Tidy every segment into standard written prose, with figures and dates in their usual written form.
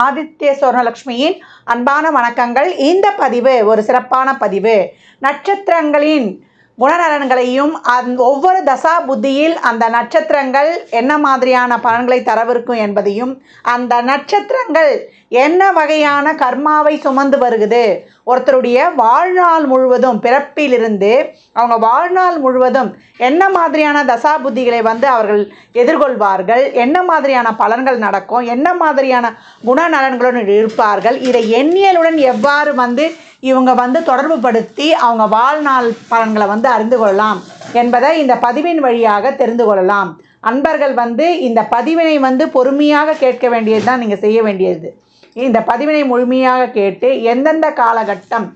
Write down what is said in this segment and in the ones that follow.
ஆதித்ய சொர்ணலக்ஷ்மியின் அன்பான வணக்கங்கள். இந்த பதிவு ஒரு சிறப்பான பதிவு. நட்சத்திரங்களின் குணநலன்களையும் ஒவ்வொரு தசா புத்தியில் அந்த நட்சத்திரங்கள் என்ன மாதிரியான பலன்களை தரவிருக்கும் என்பதையும், அந்த நட்சத்திரங்கள் என்ன வகையான கர்மாவை சுமந்து வருகுது, ஒருத்தருடைய வாழ்நாள் முழுவதும் பிறப்பிலிருந்து அவங்க வாழ்நாள் முழுவதும் என்ன மாதிரியான தசா புத்திகளை அவர்கள் எதிர்கொள்வார்கள், என்ன மாதிரியான பலன்கள் நடக்கும், என்ன மாதிரியான குணநலன்களுடன் இருப்பார்கள், இதை எண்ணியலுடன் எவ்வாறு இவங்க தொடர்பு படுத்தி அவங்க வாழ்நாள் பலன்களை அறிந்து கொள்ளலாம் என்பதை இந்த பதிவின் வழியாக தெரிந்து கொள்ளலாம். அன்பர்கள் இந்த பதிவினை பொறுமையாக கேட்க வேண்டியது தான் நீங்கள் செய்ய வேண்டியது. இந்த பதிவினை முழுமையாக கேட்டு எந்தெந்த காலகட்டம்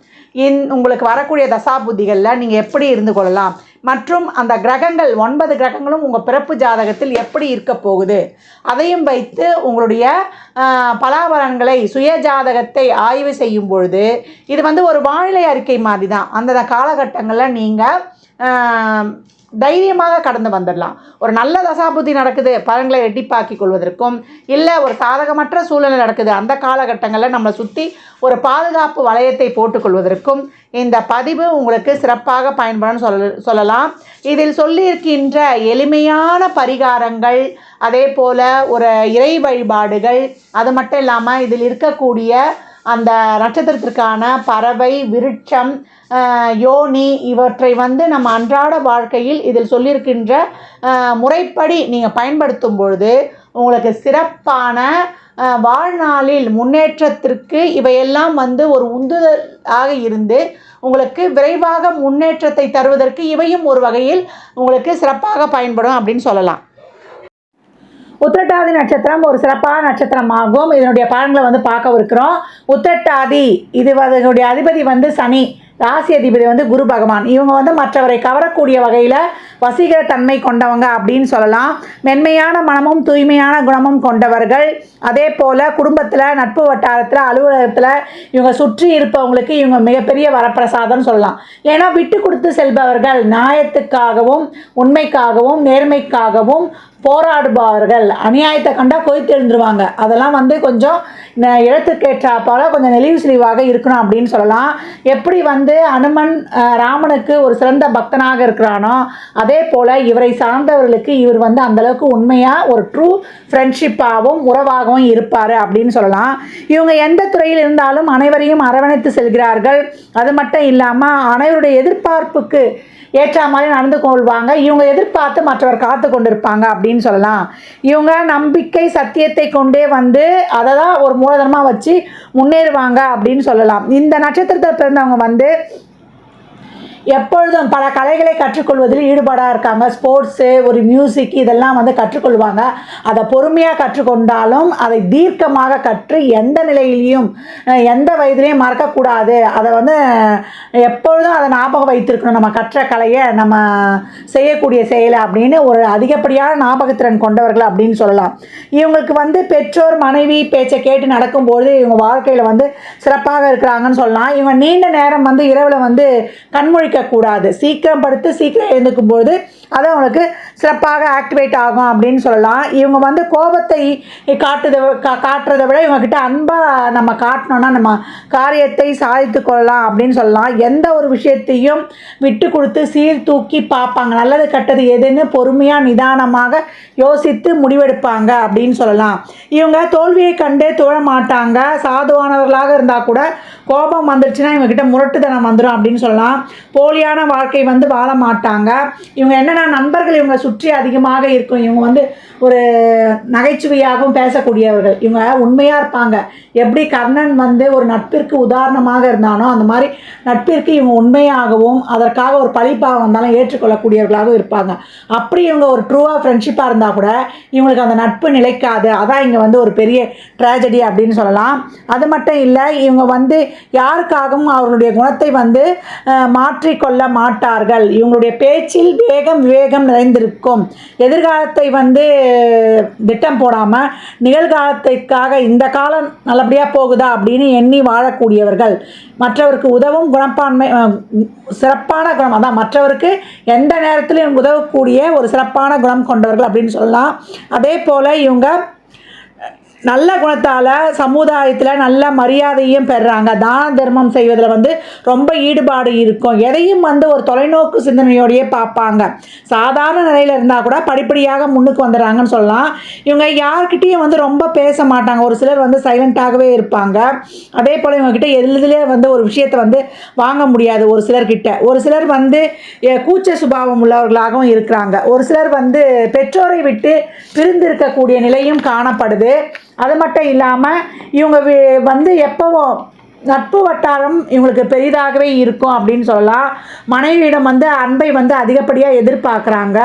உங்களுக்கு வரக்கூடிய தசாபுத்திகளில் நீங்கள் எப்படி இருந்து கொள்ளலாம், மற்றும் அந்த கிரகங்கள் 9 கிரகங்களும் உங்கள் பிறப்பு ஜாதகத்தில் எப்படி இருக்க போகுது, அதையும் வைத்து உங்களுடைய பலாபலன்களை சுய ஜாதகத்தை ஆய்வு செய்யும் பொழுது இது ஒரு வானிலை அறிக்கை மாதிரி தான். அந்த காலகட்டங்களில் நீங்கள் தைரியமாக கடந்து வந்துடலாம். ஒரு நல்ல தசாபுத்தி நடக்குது, பலன்களை ரெட்டிப்பாக்கிக் கொள்வதற்கும், இல்லை ஒரு சாதகமற்ற சூழ்நிலை நடக்குது, அந்த காலகட்டங்களில் நம்மளை சுற்றி ஒரு பாதுகாப்பு வளையத்தை போட்டுக்கொள்வதற்கும் இந்த பதிவு உங்களுக்கு சிறப்பாக பயன்படும் சொல்லலாம். இதில் சொல்லியிருக்கின்ற எளிமையான பரிகாரங்கள், அதே போல் ஒரு இறை வழிபாடுகள், அது மட்டும் இல்லாமல் இதில் இருக்கக்கூடிய அந்த நட்சத்திரத்திற்கான பறவை, விருட்சம், யோனி இவற்றை நம்ம அன்றாட வாழ்க்கையில் இதில் சொல்லியிருக்கின்ற முறைப்படி நீங்கள் பயன்படுத்தும் பொழுது உங்களுக்கு சிறப்பான வாழ்நாளில் முன்னேற்றத்திற்கு இவையெல்லாம் ஒரு உந்துதலாக இருந்து உங்களுக்கு விரைவாக முன்னேற்றத்தை தருவதற்கு இவையும் ஒரு வகையில் உங்களுக்கு சிறப்பாக பயன்படும் அப்படின்னு சொல்லலாம். உத்திரட்டாதி நட்சத்திரம் ஒரு சிறப்பான நட்சத்திரமாகும். இதனுடைய பலன்களை பார்க்கவிருக்கிறோம். உத்திரட்டாதி இதனுடைய அதிபதி சனி, ராசி அதிபதி குரு பகவான். இவங்க மற்றவரை கவரக்கூடிய வகையில் வசீகர தன்மை கொண்டவங்க அப்படின்னு சொல்லலாம். மென்மையான மனமும் தூய்மையான குணமும் கொண்டவர்கள். அதே போல் குடும்பத்தில், நட்பு வட்டாரத்தில், அலுவலகத்தில் இவங்க சுற்றி இருப்பவங்களுக்கு இவங்க மிகப்பெரிய வரப்பிரசாதம்னு சொல்லலாம். ஏன்னா விட்டு கொடுத்து செல்பவர்கள், நியாயத்துக்காகவும் உண்மைக்காகவும் நேர்மைக்காகவும் போராடுபவர்கள். அநியாயத்தை கண்டால் கொதித்து எழுந்துருவாங்க. அதெல்லாம் கொஞ்சம் இடத்துக்கேற்றாப்பால் கொஞ்சம் நெளிவு சிலிவாக இருக்கணும் அப்படின்னு சொல்லலாம். எப்படி அனுமன் ராமனுக்கு ஒரு சிறந்த பக்தனாக இருக்கிறானோ, அதே போல் இவரை சார்ந்தவர்களுக்கு இவர் அந்தளவுக்கு உண்மையாக ஒரு ட்ரூ ஃப்ரெண்ட்ஷிப்பாகவும் உறவாகவும் இருப்பார் அப்படின்னு சொல்லலாம். இவங்க எந்த துறையில் இருந்தாலும் அனைவரையும் அரவணைத்து செல்கிறார்கள். அது மட்டும் இல்லாமல் அனைவருடைய எதிர்பார்ப்புக்கு ஏற்ற மாதிரி நடந்து கொள்வாங்க. இவங்க எதிர்பார்த்து மற்றவர் காத்து கொண்டிருப்பாங்க அப்படின்னு சொல்லலாம். இவங்க நம்பிக்கை சத்தியத்தை கொண்டே அதை தான் ஒரு மூலதனமாக வச்சு முன்னேறுவாங்க அப்படின்னு சொல்லலாம். இந்த நட்சத்திரத்தை பிறந்தவங்க எப்பொழுதும் பல கலைகளை கற்றுக்கொள்வதில் ஈடுபாடாக இருக்காங்க. ஸ்போர்ட்ஸு, ஒரு மியூசிக் இதெல்லாம் கற்றுக்கொள்வாங்க. அதை பொறுமையாக கற்றுக்கொண்டாலும் அதை தீர்க்கமாக கற்று எந்த நிலையிலையும் எந்த வயதிலையும் மறக்கக்கூடாது. அதை எப்பொழுதும் அதை ஞாபகம் வைத்திருக்கணும். நம்ம கற்ற கலையை நம்ம செய்யக்கூடிய செயலை அப்படின்னு ஒரு அதிகப்படியான ஞாபகத்திறன் கொண்டவர்கள் அப்படின்னு சொல்லலாம். இவங்களுக்கு பெற்றோர் மனைவி பேச்சை கேட்டு நடக்கும்போது இவங்க வாழ்க்கையில் சிறப்பாக இருக்கிறாங்கன்னு சொல்லலாம். இவங்க நீண்ட நேரம் இரவில் கண்மொழிக்க கூடாது. சீக்கிரம் படுத்து சீக்கிரம் எழுந்துக்கும் போது அது அவங்களுக்கு சிறப்பாக ஆக்டிவேட் ஆகும் அப்படின்னு சொல்லலாம். இவங்க கோபத்தை காட்டுறதை விட இவங்ககிட்ட அன்பாக நம்ம காட்டினோன்னா நம்ம காரியத்தை சாதித்து கொள்ளலாம் அப்படின்னு சொல்லலாம். எந்த ஒரு விஷயத்தையும் விட்டு கொடுத்து சீர்தூக்கி பார்ப்பாங்க. நல்லது கெட்டது எதுன்னு பொறுமையாக நிதானமாக யோசித்து முடிவெடுப்பாங்க அப்படின்னு சொல்லலாம். இவங்க தோல்வியை கண்டே துழ மாட்டாங்க. சாதுவானவர்களாக இருந்தால் கூட கோபம் வந்துடுச்சுன்னா இவங்ககிட்ட முரட்டுத்தனம் வந்துடும் அப்படின்னு சொல்லலாம். போலியான வாழ்க்கை வாழ மாட்டாங்க. இவங்க என்னென்னா நண்பர்கள் இவங்க சுற்றி அதிகமாக இருக்கும். இவங்க ஒரு நகைச்சுவையாகவும் பேசக்கூடியவர்கள். இவங்க உண்மையாக இருப்பாங்க. எப்படி கர்ணன் ஒரு நட்பிற்கு உதாரணமாக இருந்தானோ அந்த மாதிரி நட்பிற்கு இவங்க உண்மையாகவும் அதற்காக ஒரு பழிப்பாக வந்தாலும் ஏற்றுக்கொள்ளக்கூடியவர்களாகவும் இருப்பாங்க. அப்படி இவங்க ஒரு ட்ரூவாக ஃப்ரெண்ட்ஷிப்பாக இருந்தால் கூட இவங்களுக்கு அந்த நட்பு நிலைக்காது. அதான் இங்கே ஒரு பெரிய ட்ராஜடி அப்படின்னு சொல்லலாம். அது மட்டும் இல்லை, இவங்க யாருக்காகவும் அவர்களுடைய குணத்தை மாற்றிக்கொள்ள மாட்டார்கள். இவங்களுடைய பேச்சில் வேகம் விவேகம் நிறைந்திருக்கும். எதிர்காலத்தை திட்டம் போடாமல் நிகழ்காலத்திற்காக இந்த காலம் நல்லபடியாக போகுதா அப்படின்னு எண்ணி வாழக்கூடியவர்கள். மற்றவருக்கு உதவும் குணப்பான்மை, சிறப்பான குணம், அதான் மற்றவருக்கு எந்த நேரத்திலும் உதவக்கூடிய ஒரு சிறப்பான குணம் கொண்டவர்கள் அப்படின்னு சொல்லலாம். அதே போல் இவங்க நல்ல குணத்தால் சமுதாயத்தில் நல்ல மரியாதையும் பெறுறாங்க. தான தர்மம் செய்வதில் வந்து ரொம்ப ஈடுபாடு இருக்கும். எதையும் வந்து ஒரு தொலைநோக்கு சிந்தனையோடையே பார்ப்பாங்க. சாதாரண நிலையில் இருந்தால் கூட படிப்படியாக முன்னுக்கு வந்துடுறாங்கன்னு சொல்லலாம். இவங்க யார்கிட்டையும் வந்து ரொம்ப பேச மாட்டாங்க. ஒரு சிலர் வந்து சைலண்ட்டாகவே இருப்பாங்க. அதே போல் இவங்ககிட்ட எளிதிலே வந்து ஒரு விஷயத்தை வந்து வாங்க முடியாது ஒரு சிலர்கிட்ட. ஒரு சிலர் வந்து கூச்ச சுபாவம் உள்ளவர்களாகவும் இருக்கிறாங்க. ஒரு சிலர் வந்து பெற்றோரை விட்டு பிரிந்து இருக்கக்கூடிய நிலையும் காணப்படுது. அது மட்டும் இல்லாமல் இவங்க வந்து எப்போவும் நட்பு வட்டாரம் இவங்களுக்கு பெரிதாகவே இருக்கும் அப்படின்னு சொல்லலாம். மனைவியிடம் வந்து அன்பை வந்து அதிகப்படியாக எதிர்பார்க்குறாங்க.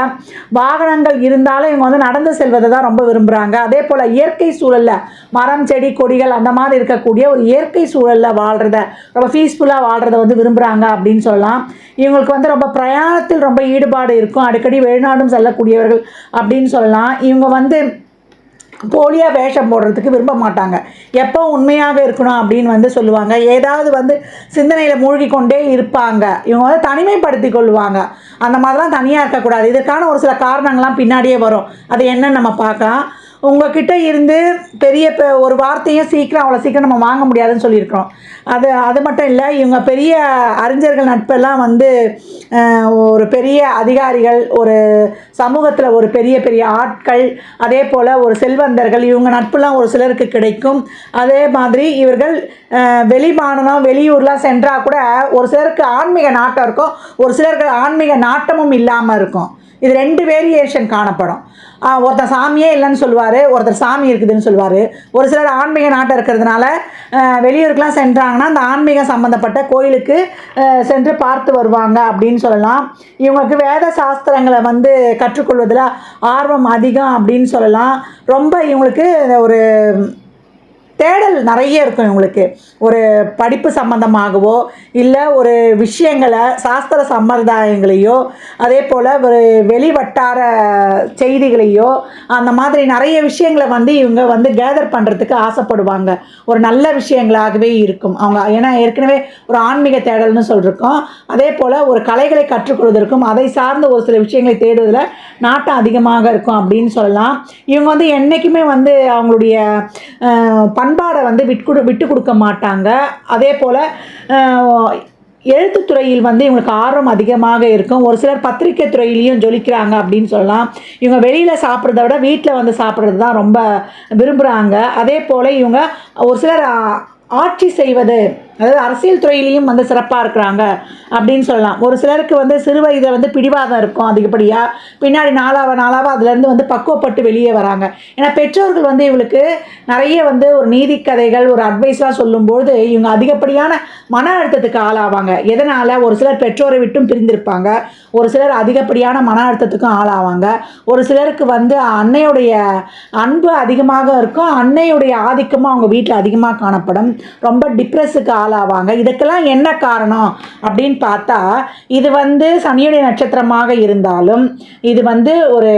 வாகனங்கள் இருந்தாலும் இவங்க வந்து நடந்து செல்வதை தான் ரொம்ப விரும்புகிறாங்க. அதே போல் இயற்கை சூழலில் மரம் செடி கொடிகள் அந்த மாதிரி இருக்கக்கூடிய ஒரு இயற்கை சூழலில் வாழ்கிறத ரொம்ப பீஸ்ஃபுல்லாக வாழ்கிறத வந்து விரும்புகிறாங்க அப்படின்னு சொல்லலாம். இவங்களுக்கு வந்து ரொம்ப பிரயாணத்தில் ரொம்ப ஈடுபாடு இருக்கும். அடிக்கடி வெளிநாடும் செல்லக்கூடியவர்கள் அப்படின்னு சொல்லலாம். இவங்க வந்து போலியாக வேஷம் போடுறதுக்கு விரும்ப மாட்டாங்க. எப்போ உண்மையாக இருக்கணும் அப்படின்னு வந்து சொல்லுவாங்க. ஏதாவது வந்து சிந்தனையில் மூழ்கி கொண்டே இருப்பாங்க. இவங்க வந்து தனிமைப்படுத்தி கொள்வாங்க. அந்த மாதிரிலாம் தனியாக இருக்கக்கூடாது. இதற்கான ஒரு சில காரணங்கள்லாம் பின்னாடியே வரும். அது என்னன்னு நம்ம பார்க்கலாம். உங்கள்கிட்ட இருந்து பெரிய ஒரு வார்த்தையும் அவ்வளோ சீக்கிரம் நம்ம வாங்க முடியாதுன்னு சொல்லியிருக்கிறோம். அது மட்டும் இல்லை, இவங்க பெரிய அறிஞர்கள் நட்பெல்லாம் வந்து ஒரு பெரிய அதிகாரிகள், ஒரு சமூகத்தில் ஒரு பெரிய பெரிய ஆட்கள், அதே போல் ஒரு செல்வந்தர்கள், இவங்க நட்புலாம் ஒரு சிலருக்கு கிடைக்கும். அதே மாதிரி இவர்கள் வெளிமாநிலம் வெளியூர்லாம் சென்றால் கூட ஒரு சிலருக்கு ஆன்மீக நாட்டம் இருக்கும், ஒரு சிலருக்கு ஆன்மீக நாட்டமும் இல்லாமல் இருக்கும். இது 2 வேரியேஷன் காணப்படும். ஒருத்தர் சாமியே இல்லைன்னு சொல்லுவார், ஒருத்தர் சாமி இருக்குதுன்னு சொல்லுவார். ஒரு சிலர் ஆன்மீக நாட்டம் இருக்கிறதுனால வெளியூருக்கெலாம் சென்றாங்கன்னா அந்த ஆன்மீகம் சம்மந்தப்பட்ட கோயிலுக்கு சென்று பார்த்து வருவாங்க அப்படின்னு சொல்லலாம். இவங்களுக்கு வேத சாஸ்திரங்களை வந்து கற்றுக்கொள்வதில் ஆர்வம் அதிகம் அப்படின்னு சொல்லலாம். ரொம்ப இவங்களுக்கு ஒரு தேடல் நிறைய இருக்கும் இவங்களுக்கு. ஒரு படிப்பு சம்பந்தமாகவோ இல்லை ஒரு விஷயங்களை சாஸ்திர சம்பிரதாயங்களையோ அதே போல் ஒரு வெளிவட்டார செய்திகளையோ அந்த மாதிரி நிறைய விஷயங்களை வந்து இவங்க வந்து கேதர் பண்ணுறதுக்கு ஆசைப்படுவாங்க. ஒரு நல்ல விஷயங்களாகவே இருக்கும் அவங்க. ஏன்னா ஏற்கனவே ஒரு ஆன்மீக தேடல்னு சொல்லியிருக்கோம். அதே போல் ஒரு கலைகளை கற்றுக்கொள்வதற்கும் அதை சார்ந்த ஒரு சில விஷயங்களை தேடுவதில் நாட்டம் அதிகமாக இருக்கும் அப்படின்னு சொல்லலாம். இவங்க வந்து என்றைக்குமே வந்து அவங்களுடைய பண்பாடை வந்து விட்டு கொடுக்க மாட்டாங்க. அதே போல் எழுத்துத்துறையில் வந்து இவங்களுக்கு ஆர்வம் அதிகமாக இருக்கும். ஒரு சிலர் பத்திரிக்கை துறையிலையும் ஜொலிக்கிறாங்க அப்படின்னு சொல்லலாம். இவங்க வெளியில் சாப்பிட்றத விட வீட்டில் வந்து சாப்பிட்றது தான் ரொம்ப விரும்புகிறாங்க. அதே போல் இவங்க ஒரு சிலர் ஆட்சி செய்வது, அதாவது அரசியல் துறையிலையும் வந்து சிறப்பாக இருக்கிறாங்க அப்படின்னு சொல்லலாம். ஒரு சிலருக்கு வந்து சிறு வயதில் வந்து பிடிவாதம் இருக்கும் அதிகப்படியாக. பின்னாடி நாளாக அதுலேருந்து வந்து பக்குவப்பட்டு வெளியே வராங்க. ஏன்னா பெற்றோர்கள் வந்து இவங்களுக்கு நிறைய வந்து ஒரு நீதி கதைகள் ஒரு அட்வைஸ்லாம் சொல்லும்போது இவங்க அதிகப்படியான மன அழுத்தத்துக்கு ஆளாவாங்க. எதனால்? ஒரு சிலர் பெற்றோரை விட்டும் பிரிந்திருப்பாங்க. ஒரு சிலர் அதிகப்படியான மன அழுத்தத்துக்கும் ஆளாவாங்க. ஒரு சிலருக்கு வந்து அன்னையுடைய அன்பு அதிகமாக இருக்கும், அன்னையுடைய ஆதிக்கமும் அவங்க வீட்டில் அதிகமாக காணப்படும். ரொம்ப டிப்ரெஸுக்கு ஆளாவாங்க. இதுக்கெல்லாம் என்ன காரணம் அப்படின்னு பார்த்தா, இது வந்து சனியுடைய நட்சத்திரமாக இருந்தாலும் இது வந்து ஒரு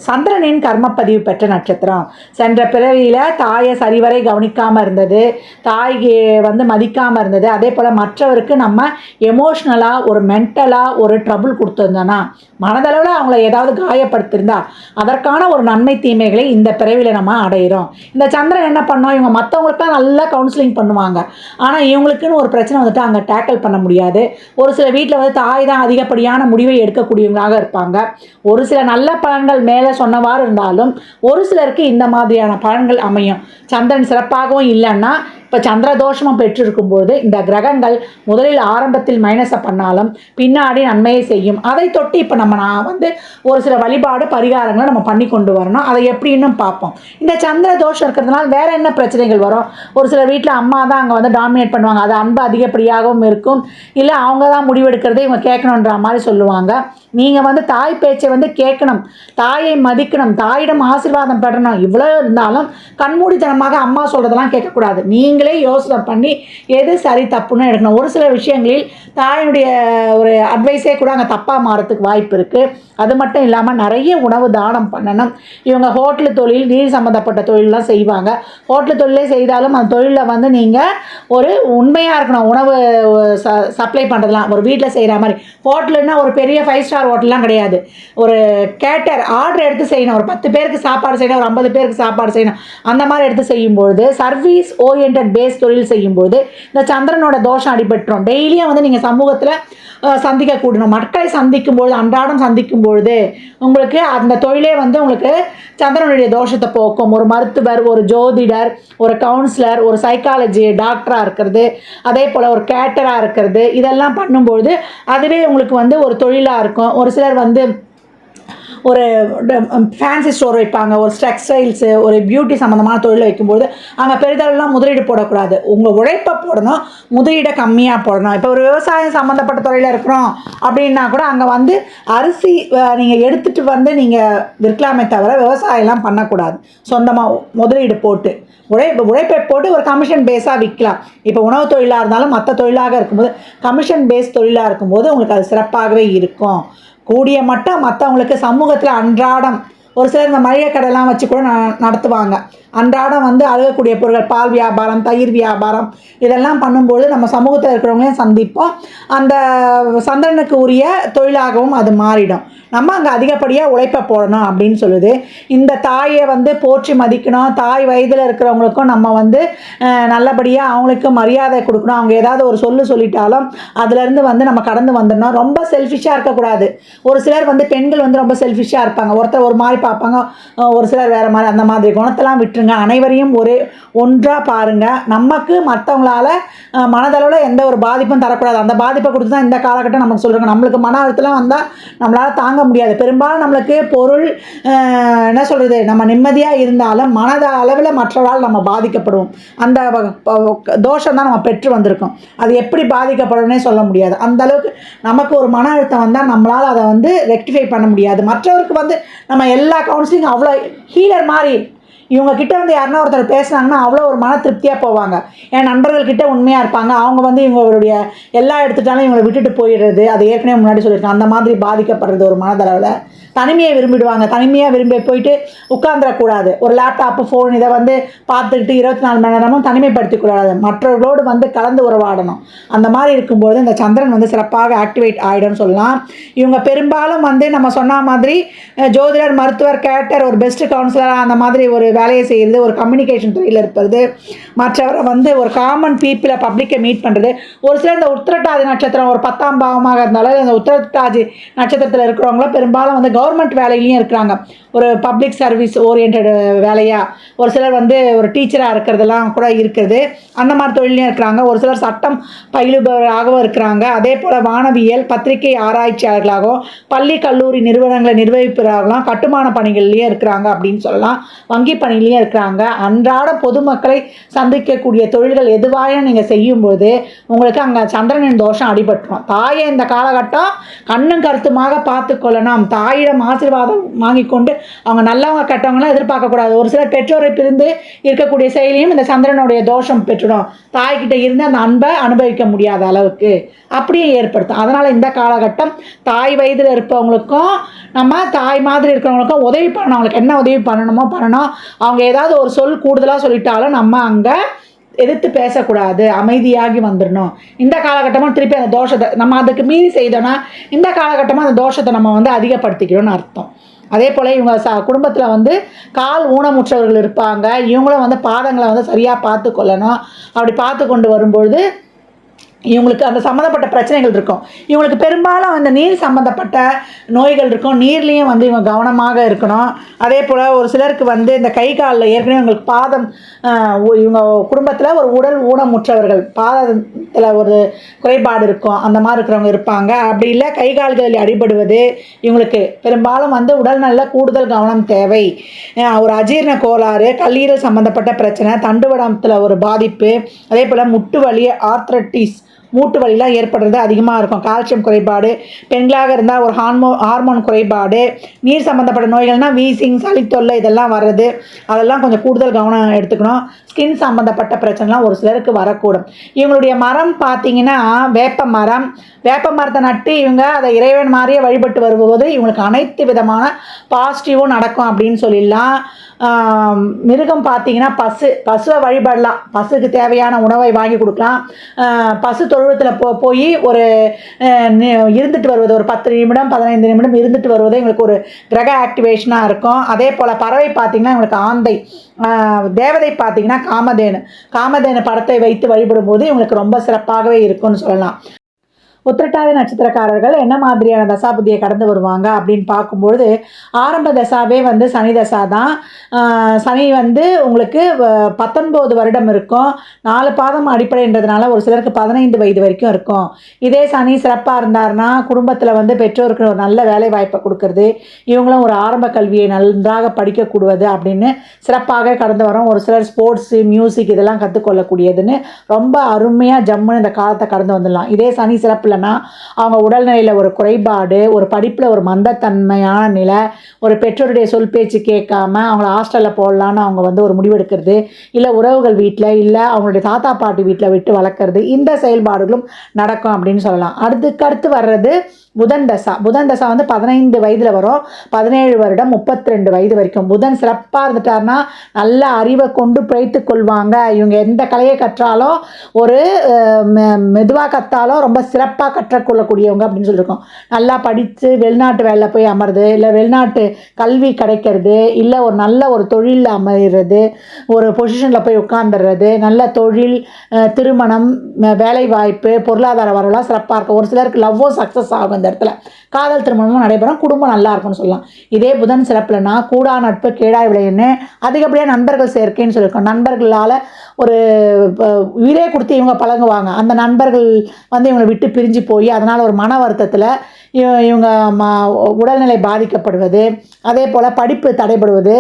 சந்திரனின் கர்மப்பதிவு பெற்ற நட்சத்திரம். சென்ற பிறவியில் தாயை சரிவரை கவனிக்காமல் இருந்தது, தாய்க்கு வந்து மதிக்காமல் இருந்தது. அதே போல் மற்றவருக்கு நம்ம எமோஷ்னலாக ஒரு மென்டலாக ஒரு ட்ரபுள் கொடுத்துருந்தோன்னா, மனதளவில் அவங்கள ஏதாவது காயப்படுத்திருந்தா அதற்கான ஒரு நன்மை தீமைகளை இந்த பிறவியில் நம்ம அடைகிறோம். இந்த சந்திரன் என்ன பண்ணோம், இவங்க மற்றவங்களுக்குலாம் நல்லா கவுன்சிலிங் பண்ணுவாங்க. ஆனால் இவங்களுக்குன்னு ஒரு பிரச்சனை வந்துட்டு அங்கே டேக்கிள் பண்ண முடியாது. ஒரு சில வீட்டில் வந்து தாய் தான் அதிகப்படியான முடிவை எடுக்கக்கூடியவங்களாக இருப்பாங்க. ஒரு சில நல்ல பலன்கள் மேலே சொன்னவாறு இருந்தாலும் ஒரு சிலருக்கு இந்த மாதிரியான பலன்கள் அமையும். சந்திரன் சிறப்பாகவும் இல்லைன்னா, இப்போ சந்திர தோஷமும் பெற்றிருக்கும்போது இந்த கிரகங்கள் முதலில் ஆரம்பத்தில் மைனஸை பண்ணாலும் பின்னாடி நன்மையை செய்யும். அதை தொட்டு இப்போ நான் வந்து ஒரு சில வழிபாடு பரிகாரங்களை நம்ம பண்ணி கொண்டு வரணும். அதை எப்படின்னு பார்ப்போம். இந்த சந்திர தோஷம் இருக்கிறதுனால வேறு என்ன பிரச்சனைகள் வரும்? ஒரு சில வீட்டில் அம்மா தான் அங்கே வந்து டாமினேட் பண்ணுவாங்க, அது அன்பு அதிகப்படியாகவும் இருக்கும். இல்லை அவங்க தான் முடிவெடுக்கிறதே இவங்க கேட்கணுன்ற மாதிரி சொல்லுவாங்க. நீங்கள் வந்து தாய் பேச்சை வந்து கேட்கணும், தாயை மதிக்கணும், தாயிடம் ஆசீர்வாதம் பெறணும். இவ்வளோ இருந்தாலும் கண்மூடித்தனமாக அம்மா சொல்கிறதெல்லாம் கேட்கக்கூடாது. நீங்கள் நீங்களே யோசனை பண்ணி எது சரி தப்புன்னு எடுக்கணும். ஒரு சில விஷயங்களில் தாயினுடைய ஒரு அட்வைஸே கூட அங்கே தப்பாக மாறத்துக்கு வாய்ப்பு இருக்குது. அது மட்டும் இல்லாமல் நிறைய உணவு தானம் பண்ணணும். இவங்க ஹோட்டல் தொழில், நீர் சம்மந்தப்பட்ட தொழிலெலாம் செய்வாங்க. ஹோட்டல் தொழிலே செய்தாலும் அந்த தொழிலில் வந்து நீங்கள் ஒரு உண்மையாக இருக்கணும். உணவு சப்ளை பண்ணுறதுலாம் ஒரு வீட்டில் செய்கிற மாதிரி. ஹோட்டலுன்னா ஒரு பெரிய 5 ஸ்டார் ஹோட்டல்லாம் கிடையாது. ஒரு கேட்டர் ஆர்டர் எடுத்து செய்யணும். ஒரு 10 பேருக்கு சாப்பாடு செய்யணும், ஒரு 50 பேருக்கு சாப்பாடு செய்யணும். அந்த மாதிரி எடுத்து செய்யும்பொழுது சர்வீஸ் ஓரியன்ட் பேஸ் தொழில் செய்யும்போது இந்த சந்திரனோட தோஷம் அடிபட்டுரும். டெய்லியும் வந்து நீங்கள் சமூகத்தில் சந்திக்கக்கூடணும். மக்களை சந்திக்கும்பொழுது, அன்றாடம் சந்திக்கும்பொழுது உங்களுக்கு அந்த தொழிலே வந்து உங்களுக்கு சந்திரனுடைய தோஷத்தை போக்கும். ஒரு மருத்துவர், ஒரு ஜோதிடர், ஒரு கவுன்சிலர், ஒரு சைக்காலஜி டாக்டராக இருக்கிறது, அதே போல் ஒரு கேட்டராக இருக்கிறது, இதெல்லாம் பண்ணும்பொழுது அதுவே உங்களுக்கு வந்து ஒரு தொழிலாக இருக்கும். ஒரு சிலர் வந்து ஒரு ஃபேன்சி ஸ்டோர் வைப்பாங்க, ஒரு டெக்ஸ்டைல்ஸு, ஒரு பியூட்டி சம்மந்தமான தொழில் வைக்கும்போது அங்கே பெரிதளவுலாம் முதலீடு போடக்கூடாது. உங்கள் உழைப்பை போடணும், முதலீடை கம்மியாக போடணும். இப்போ ஒரு விவசாயம் சம்மந்தப்பட்ட தொழிலில் இருக்கிறோம் அப்படின்னா கூட அங்கே வந்து அரிசி நீங்கள் எடுத்துகிட்டு வந்து நீங்கள் விற்கலாமே தவிர விவசாயம்லாம் பண்ணக்கூடாது. சொந்தமாக முதலீடு போட்டு உழைப்பை போட்டு ஒரு கமிஷன் பேஸாக விற்கலாம். இப்போ உணவு தொழிலாக இருந்தாலும் மற்ற தொழிலாக இருக்கும்போது கமிஷன் பேஸ் தொழிலாக இருக்கும்போது உங்களுக்கு அது சிறப்பாகவே இருக்கும். கூடிய மட்டும் மற்றவங்களுக்கு சமூகத்தில் அன்றாடம் ஒரு சிலர் இந்த மளிகை கடைலாம் வச்சு கூட நடத்துவாங்க. அன்றாடம் வந்து அழுகக்கூடிய பொருட்கள், பால் வியாபாரம், தயிர் வியாபாரம், இதெல்லாம் பண்ணும்போது நம்ம சமூகத்தில் இருக்கிறவங்களையும் சந்திப்போம். அந்த சந்திரனுக்கு உரிய தொழிலாகவும் அது மாறிடும். நம்ம அங்கே அதிகப்படியாக உழைப்பை போடணும் அப்படின்னு சொல்லுது. இந்த தாயை வந்து போற்றி மதிக்கணும். தாய் வயதில் இருக்கிறவங்களுக்கும் நம்ம வந்து நல்லபடியாக அவங்களுக்கு மரியாதை கொடுக்கணும். அவங்க ஏதாவது ஒரு சொல்லிட்டாலும் அதுலேருந்து வந்து நம்ம கடந்து வந்துடணும். ரொம்ப செல்ஃபிஷாக இருக்கக்கூடாது. ஒரு சிலர் வந்து பெண்கள் வந்து ரொம்ப செல்ஃபிஷாக இருப்பாங்க. ஒருத்தர் ஒரு மாதிரி பார்ப்பாங்க, ஒரு சிலர் வேறு மாதிரி. அந்த மாதிரி குணத்தெல்லாம் விட்டுருங்க. அனைவரையும் ஒன்றாக பாருங்கள். நமக்கு மற்றவங்களால மனதளவில் எந்த ஒரு பாதிப்பும் தரக்கூடாது. அந்த பாதிப்பை கொடுத்து தான் இந்த காலகட்டம் நமக்கு சொல்கிறாங்க. நம்மளுக்கு மன அழுத்தலாம் வந்தால் நம்மளால் தாங்க முடியாது. பெரும்பாலும் நம்மளுக்கு பொருள் என்ன சொல்கிறது, நம்ம நிம்மதியாக இருந்தாலும் மனத அளவில் மற்றவரால் நம்ம பாதிக்கப்படுவோம். அந்த தோஷம் தான் நம்ம பெற்று வந்திருக்கோம். அது எப்படி பாதிக்கப்படும்னே சொல்ல முடியாது. அந்த அளவுக்கு நமக்கு ஒரு மன அழுத்தம் வந்தால் நம்மளால் அதை வந்து ரெக்டிஃபை பண்ண முடியாது. மற்றவருக்கு வந்து நம்ம எல்லா கவுன்சிலிங் அவ்வளோ ஹீலர் மாதிரி இவங்க கிட்ட வந்து யாருன்னா ஒருத்தர் பேசுனாங்கன்னா அவ்வளோ ஒரு மன திருப்தியாக போவாங்க. என் நண்பர்கள்கிட்ட உண்மையாக இருப்பாங்க. அவங்க வந்து இவங்களுடைய எல்லா எடுத்துட்டாலும் இவங்களை விட்டுட்டு போயிடுறது, அது ஏற்கனவே முன்னாடி சொல்லியிருக்கேன். அந்த மாதிரி பாதிக்கப்படுறது ஒரு மனதளவில். தனிமையை விரும்பிடுவாங்க. தனிமையாக விரும்பி போயிட்டு உட்காந்துடக்கூடாது. ஒரு லேப்டாப்பு, ஃபோன் இதை வந்து பார்த்துக்கிட்டு 24 மணி நேரமும் தனிமைப்படுத்திக்கூடாது. மற்றவர்களோடு வந்து கலந்து உறவாடணும். அந்த மாதிரி இருக்கும்போது இந்த சந்திரன் வந்து சிறப்பாக ஆக்டிவேட் ஆகிடும்னு சொல்லலாம். இவங்க பெரும்பாலும் வந்து நம்ம சொன்ன மாதிரி ஜோதிடர், மருத்துவர், கேட்டர், ஒரு பெஸ்ட் கவுன்சிலராக அந்த மாதிரி ஒரு வேலையை செய்கிறது, ஒரு கம்யூனிகேஷன் துறையில் இருப்பது, மற்றவரை வந்து ஒரு காமன் பீப்புளை பப்ளிக்கை மீட் பண்ணுறது. ஒரு சிலர் இந்த உத்திரட்டாதி நட்சத்திரம் ஒரு 10ஆம் பாவமாக இருந்தாலும் இந்த உத்திரட்டாதி நட்சத்திரத்தில் இருக்கிறவங்களும் பெரும்பாலும் வந்து கவர்மெண்ட் வேலையிலையும் இருக்கிறாங்க. ஒரு பப்ளிக் சர்வீஸ் ஓரியன்ட் வேலையாக. ஒரு சிலர் வந்து ஒரு டீச்சராக இருக்கிறதெல்லாம் கூட இருக்குது. அந்த மாதிரி தொழிலையும் இருக்கிறாங்க. ஒரு சிலர் சட்டம் பயிலுபவராகவும் இருக்கிறாங்க. அதே போல் வானவியல், பத்திரிகை ஆராய்ச்சியாளர்களாகவும், பள்ளி கல்லூரி நிறுவனங்களை நிர்வகிப்பவர்களாகவும், கட்டுமான பணிகள்லையும் இருக்கிறாங்க அப்படின்னு சொல்லலாம். வங்கி பணிலையும் இருக்கிறாங்க. அன்றாட பொதுமக்களை சந்திக்கக்கூடிய தொழில்கள் எதுவாக நீங்கள் செய்யும்போது உங்களுக்கு அங்கே சந்திரனின் தோஷம் அடிபட்டுரும். தாயை இந்த காலகட்டம் கண்ணும் கருத்துமாக பார்த்து கொள்ளணும். தாயிடம் ஆசீர்வாதம் வாங்கி கொண்டு அவங்க நல்லவங்க கெட்டவங்களாம் எதிர்பார்க்கக்கூடாது. ஒரு சிலர் பெற்றோரை பிரிந்து இருக்கக்கூடிய செயலியும் இந்த சந்திரனுடைய தோஷம் பெற்றுடும். தாய்கிட்ட இருந்து அந்த அன்பை அனுபவிக்க முடியாத அளவுக்கு அப்படியே ஏற்படுத்தும். அதனால் இந்த காலகட்டம் தாய் வயதில் இருப்பவங்களுக்கும் நம்ம தாய் மாதிரி இருக்கிறவங்களுக்கும் உதவி பண்ணணும். அவங்களுக்கு என்ன உதவி பண்ணணுமோ பண்ணணும். அவங்க ஏதாவது ஒரு கூடுதலாக சொல்லிட்டாலும் நம்ம அங்கே எதிர்த்து பேசக்கூடாது, அமைதியாகி வந்துடணும். இந்த காலகட்டமாக திருப்பி அந்த தோஷத்தை நம்ம அதுக்கு மீறி செய்தோன்னா இந்த காலகட்டமாக அந்த தோஷத்தை நம்ம வந்து அதிகப்படுத்திக்கிறோன்னு அர்த்தம். அதே போல் இவங்க குடும்பத்தில் வந்து கால் ஊனமுற்றவர்கள் இருப்பாங்க. இவங்களும் வந்து பாதங்களை வந்து சரியாக பார்த்து கொள்ளணும். அப்படி பார்த்து கொண்டு வரும்பொழுது இவங்களுக்கு அந்த சம்மந்தப்பட்ட பிரச்சனைகள் இருக்கும். இவங்களுக்கு பெரும்பாலும் அந்த நீர் சம்மந்தப்பட்ட நோய்கள் இருக்கும். நீர்லேயும் வந்து இவங்க கவனமாக இருக்கணும். அதே போல் ஒரு சிலருக்கு வந்து இந்த கை காலில் ஏற்கனவே இவங்களுக்கு பாதம், இவங்க குடும்பத்தில் ஒரு உடல் ஊனமுற்றவர்கள், பாதத்தில் ஒரு குறைபாடு இருக்கும். அந்த மாதிரி இருக்கிறவங்க இருப்பாங்க. அப்படி இல்லை கை கால்களில் அடிபடுவது இவங்களுக்கு பெரும்பாலும் வந்து உடல் நல்ல கூடுதல் கவனம் தேவை. ஒரு அஜீரண கோளாறு, கல்லீரல் சம்மந்தப்பட்ட பிரச்சனை, தண்டுவடத்தில் ஒரு பாதிப்பு, அதே போல் முட்டு வலி, ஆர்த்ரட்டிஸ் மூட்டு வலிலாம் ஏற்படுறது அதிகமாக இருக்கும். கால்சியம் குறைபாடு, பெண்களாக இருந்தால் ஒரு ஹார்மோன் குறைபாடு, நீர் சம்மந்தப்பட்ட நோய்கள்னால் வீசிங், சளி தொல்லை இதெல்லாம் வர்றது, அதெல்லாம் கொஞ்சம் கூடுதல் கவனம் எடுத்துக்கணும். ஸ்கின் சம்மந்தப்பட்ட பிரச்சனைலாம் ஒரு சிலருக்கு வரக்கூடும். இவங்களுடைய மரம் பார்த்தீங்கன்னா வேப்ப மரம். வேப்ப மரத்தை நட்டு இவங்க அதை இறைவன் மாதிரியே வழிபட்டு வரும்போது இவங்களுக்கு அனைத்து விதமான பாசிட்டிவும் நடக்கும் அப்படின்னு சொல்லிடலாம். மிருகம் பார்த்தீங்கன்னா பசுவை வழிபடலாம். பசுக்கு தேவையான உணவை வாங்கி கொடுக்கலாம். பசு தொழுவத்தில் போய் ஒரு இருந்துட்டு வருவது, ஒரு 10 நிமிடம் 15 நிமிடம் இருந்துட்டு வருவது எங்களுக்கு ஒரு கிரக ஆக்டிவேஷனாக இருக்கும். அதே போல் பறவை பார்த்திங்கன்னா எங்களுக்கு ஆந்தை, தேவதை பார்த்திங்கன்னா காமதேனு படத்தை வைத்து வழிபடும் போது இவங்களுக்கு ரொம்ப சிறப்பாகவே இருக்கும்னு சொல்லலாம். உத்திரட்டாதி நட்சத்திரக்காரர்கள் என்ன மாதிரியான தசாபுத்தியை கடந்து வருவாங்க அப்படின்னு பார்க்கும்பொழுது, ஆரம்ப தசாவே வந்து சனி தசா தான். சனி வந்து உங்களுக்கு 19 வருடம் இருக்கும். 4 பாதம் அடிப்படைன்றதுனால ஒரு சிலருக்கு 15 வயது வரைக்கும் இருக்கும். இதே சனி சிறப்பாக இருந்தார்னா குடும்பத்தில் வந்து பெற்றோருக்கு ஒரு நல்ல வேலை வாய்ப்பை கொடுக்கறது, இவங்களும் ஒரு ஆரம்ப கல்வியை நன்றாக படிக்கக்கூடுவது அப்படின்னு சிறப்பாக கடந்து வரோம். ஒரு சிலர் ஸ்போர்ட்ஸு, மியூசிக் இதெல்லாம் கற்றுக்கொள்ளக்கூடியதுன்னு ரொம்ப அருமையாக ஜம்முன்னு இந்த காலத்தை கடந்து வந்துடலாம். இதே சனி சிறப்பு இல்லைன்னா அவங்க உடல்நிலையில் ஒரு குறைபாடு, ஒரு படிப்பில் ஒரு மந்தத்தன்மையான நிலை, ஒரு பெற்றோருடைய சொல் பேச்சு கேட்காம அவங்கள ஹாஸ்டலில் போடலான்னு அவங்க வந்து ஒரு முடிவெடுக்கிறது, இல்லை உறவுகள் வீட்டில், இல்லை அவங்களுடைய தாத்தா பாட்டி வீட்டில் விட்டு வளர்க்குறது, இந்த செயல்பாடுகளும் நடக்கும் அப்படின்னு சொல்லலாம். அடுத்து வர்றது புதன் தசா வந்து 15 வயதில் வரும். 17 வருடம் 32 வயது வரைக்கும். புதன் சிறப்பாக இருந்துட்டார்னா நல்ல அறிவை கொண்டு பிழைத்து கொள்வாங்க. இவங்க எந்த கலையை கற்றாலும் ஒரு மெதுவாக கற்றாலும் ரொம்ப சிறப்பாக கற்றுக்கொள்ளக்கூடியவங்க அப்படின்னு சொல்லியிருக்கோம். நல்லா படித்து வெளிநாட்டு வேலையில் போய் அமர்றது, இல்லை வெளிநாட்டு கல்வி கிடைக்கிறது, இல்லை ஒரு நல்ல ஒரு தொழிலில் அமைகிறது, ஒரு பொசிஷனில் போய் உட்காந்துடுறது, நல்ல தொழில், திருமணம், வேலை வாய்ப்பு, பொருளாதார வரவெல்லாம் சிறப்பாக இருக்கும். ஒரு சிலருக்கு லவ்வும் சக்ஸஸ் ஆகும். இந்த இடத்துல காதல் திருமணமும் நடைபெறும். குடும்பம் நல்லா இருக்கும்னு சொல்லலாம். இதே புதன் சிறப்புலனா கூடா நட்பு கேடாய் விளையுன்னு அதிகப்படியாக நண்பர்கள் சேர்க்கைன்னு சொல்லியிருக்கோம். நண்பர்களால் ஒரு உயிரே கொடுத்து இவங்க பழகுவாங்க. அந்த நண்பர்கள் வந்து இவங்களை விட்டு பிரிஞ்சு போய் அதனால் ஒரு மன வருத்தத்தில் இவங்க உடல்நிலை பாதிக்கப்படுவது, அதே போல் படிப்பு தடைபடுவது,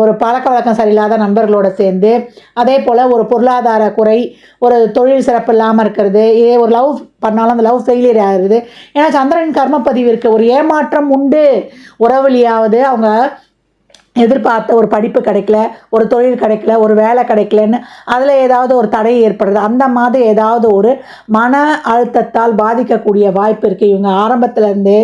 ஒரு பழக்க வழக்கம் சரியில்லாத நண்பர்களோடு சேர்ந்து, அதே போல் ஒரு பொருளாதார குறை, ஒரு தொழில் சிறப்பு இல்லாமல் இருக்கிறது, இதே ஒரு லவ் பண்ணாலும் அந்த லவ் ஃபெயிலியர் ஆகுது. ஏன்னா சந்திரன் கர்மப்பதிவு இருக்குது. ஒரு ஏமாற்றம் உண்டு. உறவுலையாவது அவங்க எதிர்பார்த்த ஒரு படிப்பு கிடைக்கல, ஒரு தொழில் கிடைக்கல, ஒரு வேலை கிடைக்கலன்னு அதில் ஏதாவது ஒரு தடை ஏற்படுது. அந்த மாதிரி ஏதாவது ஒரு மன அழுத்தத்தால் பாதிக்கக்கூடிய வாய்ப்பு இருக்குது. இவங்க ஆரம்பத்திலேருந்தே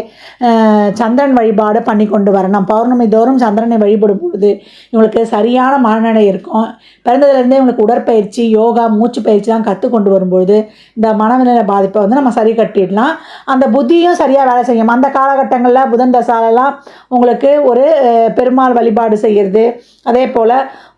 சந்திரன் வழிபாடு பண்ணி கொண்டு வரணும். பௌர்ணமி தோறும் சந்திரனை வழிபடும் பொழுது இவங்களுக்கு சரியான மனநிலை இருக்கும். பிறந்ததுலேருந்தே இவங்களுக்கு உடற்பயிற்சி, யோகா, மூச்சு பயிற்சிலாம் கற்றுக் கொண்டு வரும்பொழுது இந்த மனநிலை பாதிப்பை வந்து நம்ம சரி கட்டிடலாம். அந்த புத்தியும் சரியாக வேலை செய்யும். அந்த காலகட்டங்களில் புதன் தசாலெல்லாம் உங்களுக்கு ஒரு பெருமாள் வழிபாடு செய்கிறது, அதே போல்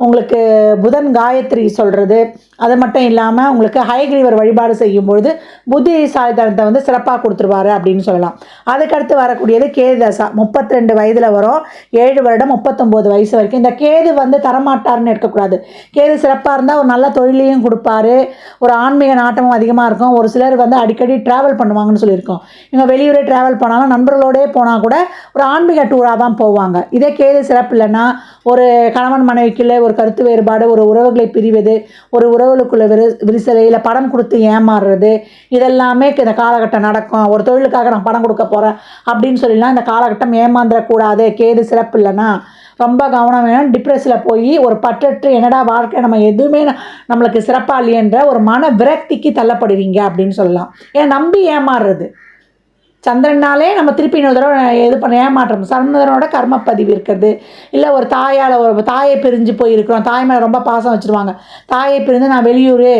உங்களுக்கு புதன் காயத்ரி சொல்கிறது, அது மட்டும் இல்லாமல் உங்களுக்கு ஹயக்ரீவர் வழிபாடு செய்யும்பொழுது புத்திசாலித்தனத்தை வந்து சிறப்பாக கொடுத்துருவாரு அப்படின்னு சொல்லலாம். அதுக்கடுத்து வரக்கூடியது கேது தசா. 32 வயதில் வரும். 7 வருடம் 39 வயசு வரைக்கும். இந்த கேது வந்து தரமாட்டார்னு எடுக்கக்கூடாது. கேது சிறப்பாக இருந்தால் ஒரு நல்ல தொழிலையும் கொடுப்பாரு, ஒரு ஆன்மீக நாட்டமும் அதிகமாக இருக்கும். ஒரு சிலர் வந்து அடிக்கடி ட்ராவல் பண்ணுவாங்கன்னு சொல்லியிருக்கோம். இவங்க வெளியூரே ட்ராவல் பண்ணாலும் நண்பர்களோடே போனால் கூட ஒரு ஆன்மீக டூராக தான் போவாங்க. இதே கேது சிறப்பு இல்லைன்னா ஒரு கணவன் மனைவிக்குள்ளே ஒரு கருத்து வேறுபாடு, ஒரு உறவுகளை பிரிவது, ஒரு உறவுகளுக்குள்ள விரிசலை, இல்லை படம் கொடுத்து ஏமாறுறது, இதெல்லாமே இந்த காலகட்டம் நடக்கும். ஒரு தொழிலுக்காக நான் பணம் கொடுக்க போகிறேன் அப்படின்னு சொல்லிலாம் இந்த காலகட்டம் ஏமாந்துடக்கூடாது. கேது சிறப்பு இல்லைன்னா ரொம்ப கவனம் வேணும். டிப்ரெஸில் போய் ஒரு பற்றற்று என்னடா வாழ்க்கை நம்ம எதுவுமே நம்மளுக்கு சிறப்பாக இல்லையன்ற ஒரு மன விரக்திக்கு தள்ளப்படுவீங்க அப்படின்னு சொல்லலாம். ஏன்னா நம்பி ஏமாறுறது. சந்திரனாலே நம்ம திருப்பி இன்னொரு தடவை இது பண்ண ஏமாற்றம். சந்திரனோட கர்மப்பதிவு இருக்கிறது, இல்லை ஒரு தாயால் ஒரு தாயை பிரிஞ்சு போயிருக்கிறோம், தாய் மேலே ரொம்ப பாசம் வச்சுருவாங்க. தாயை பிரிந்து நான் வெளியூர்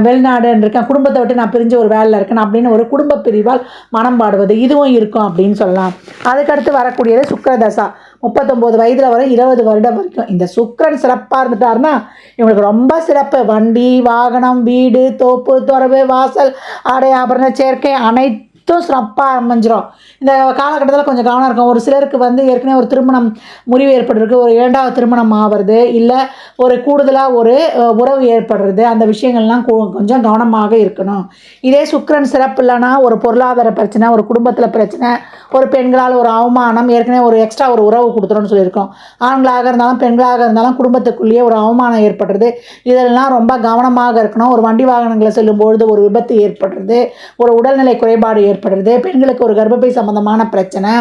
வெளிநாடுன்னு இருக்கேன், குடும்பத்தை விட்டு நான் பிரிஞ்சு ஒரு வேலையில் இருக்கேன் அப்படின்னு ஒரு குடும்ப பிரிவால் மனம் பாடுவது, இதுவும் இருக்கும் அப்படின்னு சொல்லலாம். அதுக்கடுத்து வரக்கூடியது சுக்கிரதசா. 39 வயதில் வரை 20 வருடம் வரைக்கும். இந்த சுக்கிரன் சிறப்பாக இருந்துட்டாருன்னா இவங்களுக்கு ரொம்ப சிறப்பு. வண்டி, வாகனம், வீடு, தோப்பு, துறவு, வாசல், ஆடை ஆபரண சேர்க்கை, அனைத்து அனைத்தும் சிறப்பாக அமைஞ்சிரும். இந்த காலகட்டத்தில் கொஞ்சம் கவனம் இருக்கும். ஒரு சிலருக்கு வந்து ஏற்கனவே ஒரு திருமணம் முறிவு ஏற்பட்டிருக்கு, ஒரு 2வது திருமணம் ஆவது, இல்லை ஒரு கூடுதலாக ஒரு உறவு ஏற்படுறது, அந்த விஷயங்கள்லாம் கொஞ்சம் கவனமாக இருக்கணும். இதே சுக்கிரன் சிறப்பு இல்லைன்னா ஒரு பொருளாதார பிரச்சனை, ஒரு குடும்பத்தில் பிரச்சனை, ஒரு பெண்களால் ஒரு அவமானம், ஏற்கனவே ஒரு எக்ஸ்ட்ரா ஒரு உறவு கொடுத்துருன்னு சொல்லியிருக்கோம். ஆண்களாக இருந்தாலும் பெண்களாக இருந்தாலும் குடும்பத்துக்குள்ளேயே ஒரு அவமானம் ஏற்படுறது, இதெல்லாம் ரொம்ப கவனமாக இருக்கணும். ஒரு வண்டி வாகனங்களை செல்லும்பொழுது ஒரு விபத்து ஏற்படுறது, ஒரு உடல்நிலை குறைபாடு ஏற்படுறது, பெண்களுக்கு ஒரு கர்ப்பப்பை சம்பந்தமான பிரச்சனை,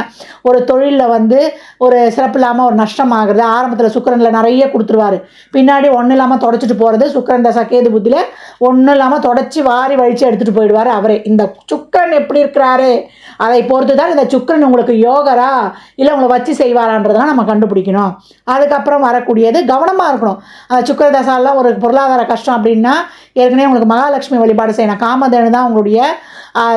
ஒரு தொழிலில் வந்து ஒரு சிறப்பு இல்லாமல் ஒரு நஷ்டம் ஆகுறது. ஆரம்பத்தில் சுக்கிரனில் நிறைய கொடுத்துருவாரு, பின்னாடி ஒன்றும் இல்லாமல் தொடச்சிட்டு போகிறது. சுக்கிரன் தசை கேது புத்தியில் ஒன்றும் இல்லாமல் தொடச்சி வாரி வழித்து எடுத்துகிட்டு போயிடுவார் அவரே. இந்த சுக்கிரன் எப்படி இருக்கிறாரு அதை பொறுத்து தான் இந்த சுக்கிரன் உங்களுக்கு யோகரா இல்லை உங்களை வச்சு செய்வாரான்றதெல்லாம் நம்ம கண்டுபிடிக்கணும். அதுக்கப்புறம் வரக்கூடியது கவனமாக இருக்கணும். அந்த சுக்கிர தசாலாம் ஒரு பொருளாதார கஷ்டம் அப்படின்னா ஏற்கனவே உங்களுக்கு மகாலட்சுமி வழிபாடு செய்யணும். காமதேனு தான் உங்களுடைய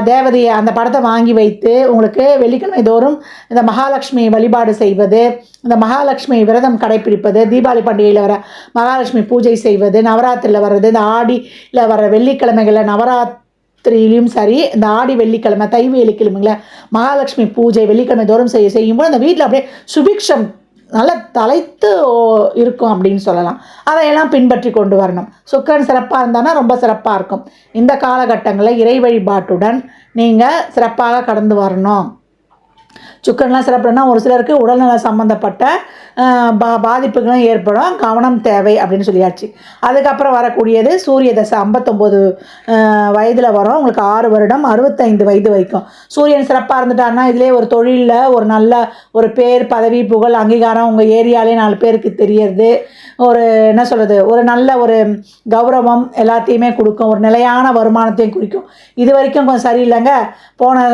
தேவதையை அந்த படத்தை வாங்கி வைத்து உங்களுக்கு வெள்ளிக்கிழமை தோறும் இந்த மகாலட்சுமி வழிபாடு செய்வது, இந்த மகாலட்சுமி விரதம் கடைப்பிடிப்பது, தீபாவளி பண்டிகையில் வர மகாலட்சுமி பூஜை செய்வது, நவராத்திரியில் வர்றது, இந்த ஆடியில் வர வெள்ளிக்கிழமைகளில் நவராத்திரியிலையும் சரி, இந்த ஆடி வெள்ளிக்கிழமை தை வெள்ளிக்கிழமைகளில் மகாலட்சுமி பூஜை வெள்ளிக்கிழமை தோறும் செய்யும்போது அந்த வீட்டில் அப்படியே சுபிக்ஷம் நல்லா தலைத்து இருக்கும் அப்படின்னு சொல்லலாம். அதையெல்லாம் பின்பற்றி கொண்டு வரணும். சுக்கிரன் சிறப்பாக இருந்தானா ரொம்ப சிறப்பாக இருக்கும். இந்த காலகட்டங்களில் இறை வழிபாட்டுடன் நீங்கள் சிறப்பாக கடந்து வரணும். சுக்கிரன்லாம் சிறப்புனா ஒரு சிலருக்கு உடல்நல சம்மந்தப்பட்ட பாதிப்புகளும் ஏற்படும், கவனம் தேவை அப்படின்னு சொல்லியாச்சு. அதுக்கப்புறம் வரக்கூடியது சூரிய தசை 59 வயதில் வரும், உங்களுக்கு 6 வருடம் 65 வயது வரைக்கும். சூரியன் சிறப்பாக இருந்துட்டாருன்னா இதிலே ஒரு தொழிலில் ஒரு நல்ல ஒரு பேர் பதவி புகழ் அங்கீகாரம் உங்கள் ஏரியாலே 4 பேருக்கு தெரியறது, ஒரு என்ன சொல்கிறது ஒரு நல்ல ஒரு கௌரவம் எல்லாத்தையுமே கொடுக்கும், ஒரு நிலையான வருமானத்தையும் குறிக்கும். இது வரைக்கும் கொஞ்சம் சரியில்லைங்க, போன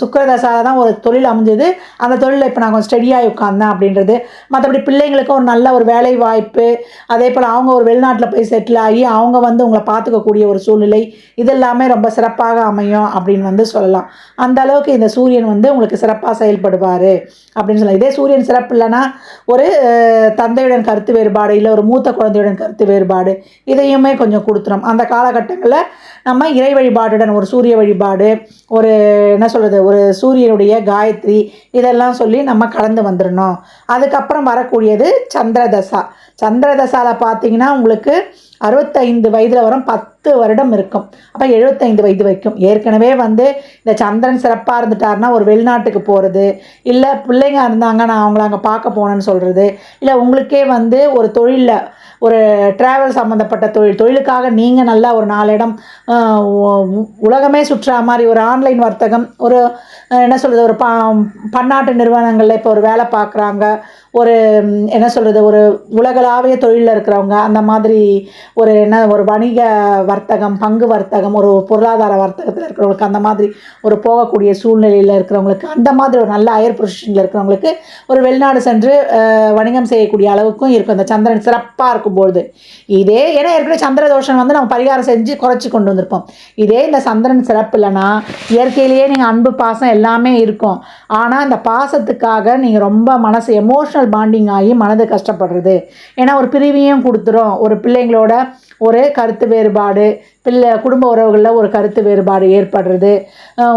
சுக்கிரதசால தான் ஒரு தொழில் அமைஞ்சது, அந்த தொழிலில் இப்போ நான் கொஞ்சம் ஸ்டடியாக உட்காந்தேன் அப்படின்றது. மற்றபடி பிள்ளைங்களுக்கும் ஒரு நல்ல ஒரு வேலை வாய்ப்பு, அதே போல் அவங்க ஒரு வெளிநாட்டில் போய் செட்டில் ஆகி அவங்க வந்து உங்களை பார்த்துக்கக்கூடிய ஒரு சூழ்நிலை, இதெல்லாமே ரொம்ப சிறப்பாக அமையும் அப்படின்னு வந்து சொல்லலாம். அந்த அளவுக்கு இந்த சூரியன் வந்து உங்களுக்கு சிறப்பாக செயல்படுவார் அப்படின்னு சொல்லலாம். இதே சூரியன் சிறப்பு இல்லைன்னா ஒரு தந்தையுடன் கருத்து வேறுபாடு, இல்லை ஒரு மூத்த குழந்தையுடன் கருத்து வேறுபாடு, இதையுமே கொஞ்சம் கொடுத்துரும். அந்த காலகட்டங்களில் நம்ம இறை வழிபாடுடன் ஒரு சூரிய வழிபாடு, ஒரு என்ன சொல்கிறது ஒரு சூரியனுடைய காயத்ரி, இதெல்லாம் சொல்லி நம்ம கடந்து வந்துடணும். அதுக்கப்புறம் வரக்கூடியது சந்திரதசா. சந்திரதசாவில் பார்த்தீங்கன்னா உங்களுக்கு 65 வயதில் வரும், 10 வருடம் இருக்கும். அப்போ 75 வயது வரைக்கும். ஏற்கனவே வந்து இந்த சந்திரன் சிறப்பாக இருந்துட்டாருன்னா ஒரு வெளிநாட்டுக்கு போகிறது, இல்லை பிள்ளைங்க இருந்தாங்க நான் அவங்கள அங்கே பார்க்க போனேன்னு சொல்கிறது, இல்லை உங்களுக்கே வந்து ஒரு தொழிலில் ஒரு ட்ராவல் சம்மந்தப்பட்ட தொழிலுக்காக நீங்கள் நல்லா ஒரு 4 இடம் உலகமே சுற்றுற மாதிரி ஒரு ஆன்லைன் வர்த்தகம், ஒரு என்ன சொல்கிறது ஒரு பன்னாட்டு நிறுவனங்களில் இப்போ ஒரு வேலை பார்க்குறாங்க, ஒரு என்ன சொல்கிறது ஒரு உலகளாவிய தொழிலில் இருக்கிறவங்க, அந்த மாதிரி ஒரு வணிக வர்த்தகம், பங்கு வர்த்தகம், ஒரு பொருளாதார வர்த்தகத்தில் இருக்கிறவங்களுக்கு, அந்த மாதிரி ஒரு போகக்கூடிய சூழ்நிலையில் இருக்கிறவங்களுக்கு, அந்த மாதிரி ஒரு நல்ல ஹையர் பொசிஷனில் இருக்கிறவங்களுக்கு ஒரு வெளிநாடு சென்று வணிகம் செய்யக்கூடிய அளவுக்கும் இருக்கும் இந்த சந்திரன் சிறப்பாக இருக்கும்பொழுது. இதே ஏன்னா ஏற்கனவே சந்திர தோஷம் வந்து நம்ம பரிகாரம் செஞ்சு குறைச்சி கொண்டு வந்திருப்போம். இதே இந்த சந்திரன் சிறப்பு இல்லைன்னா இயற்கையிலேயே நீங்கள் அன்பு பாசம் எல்லாமே இருக்கும், ஆனால் இந்த பாசத்துக்காக நீங்கள் ரொம்ப மனசு எமோஷனல் பாண்டிங் ஆகி மனது கஷ்டப்படுறது. ஏன்னா ஒரு பிரிவையும் கொடுத்துரும், ஒரு பிள்ளைங்களோட ஒரு கருத்து வேறுபாடு, குடும்ப உறவுகளில் ஒரு கருத்து வேறுபாடு ஏற்படுறது,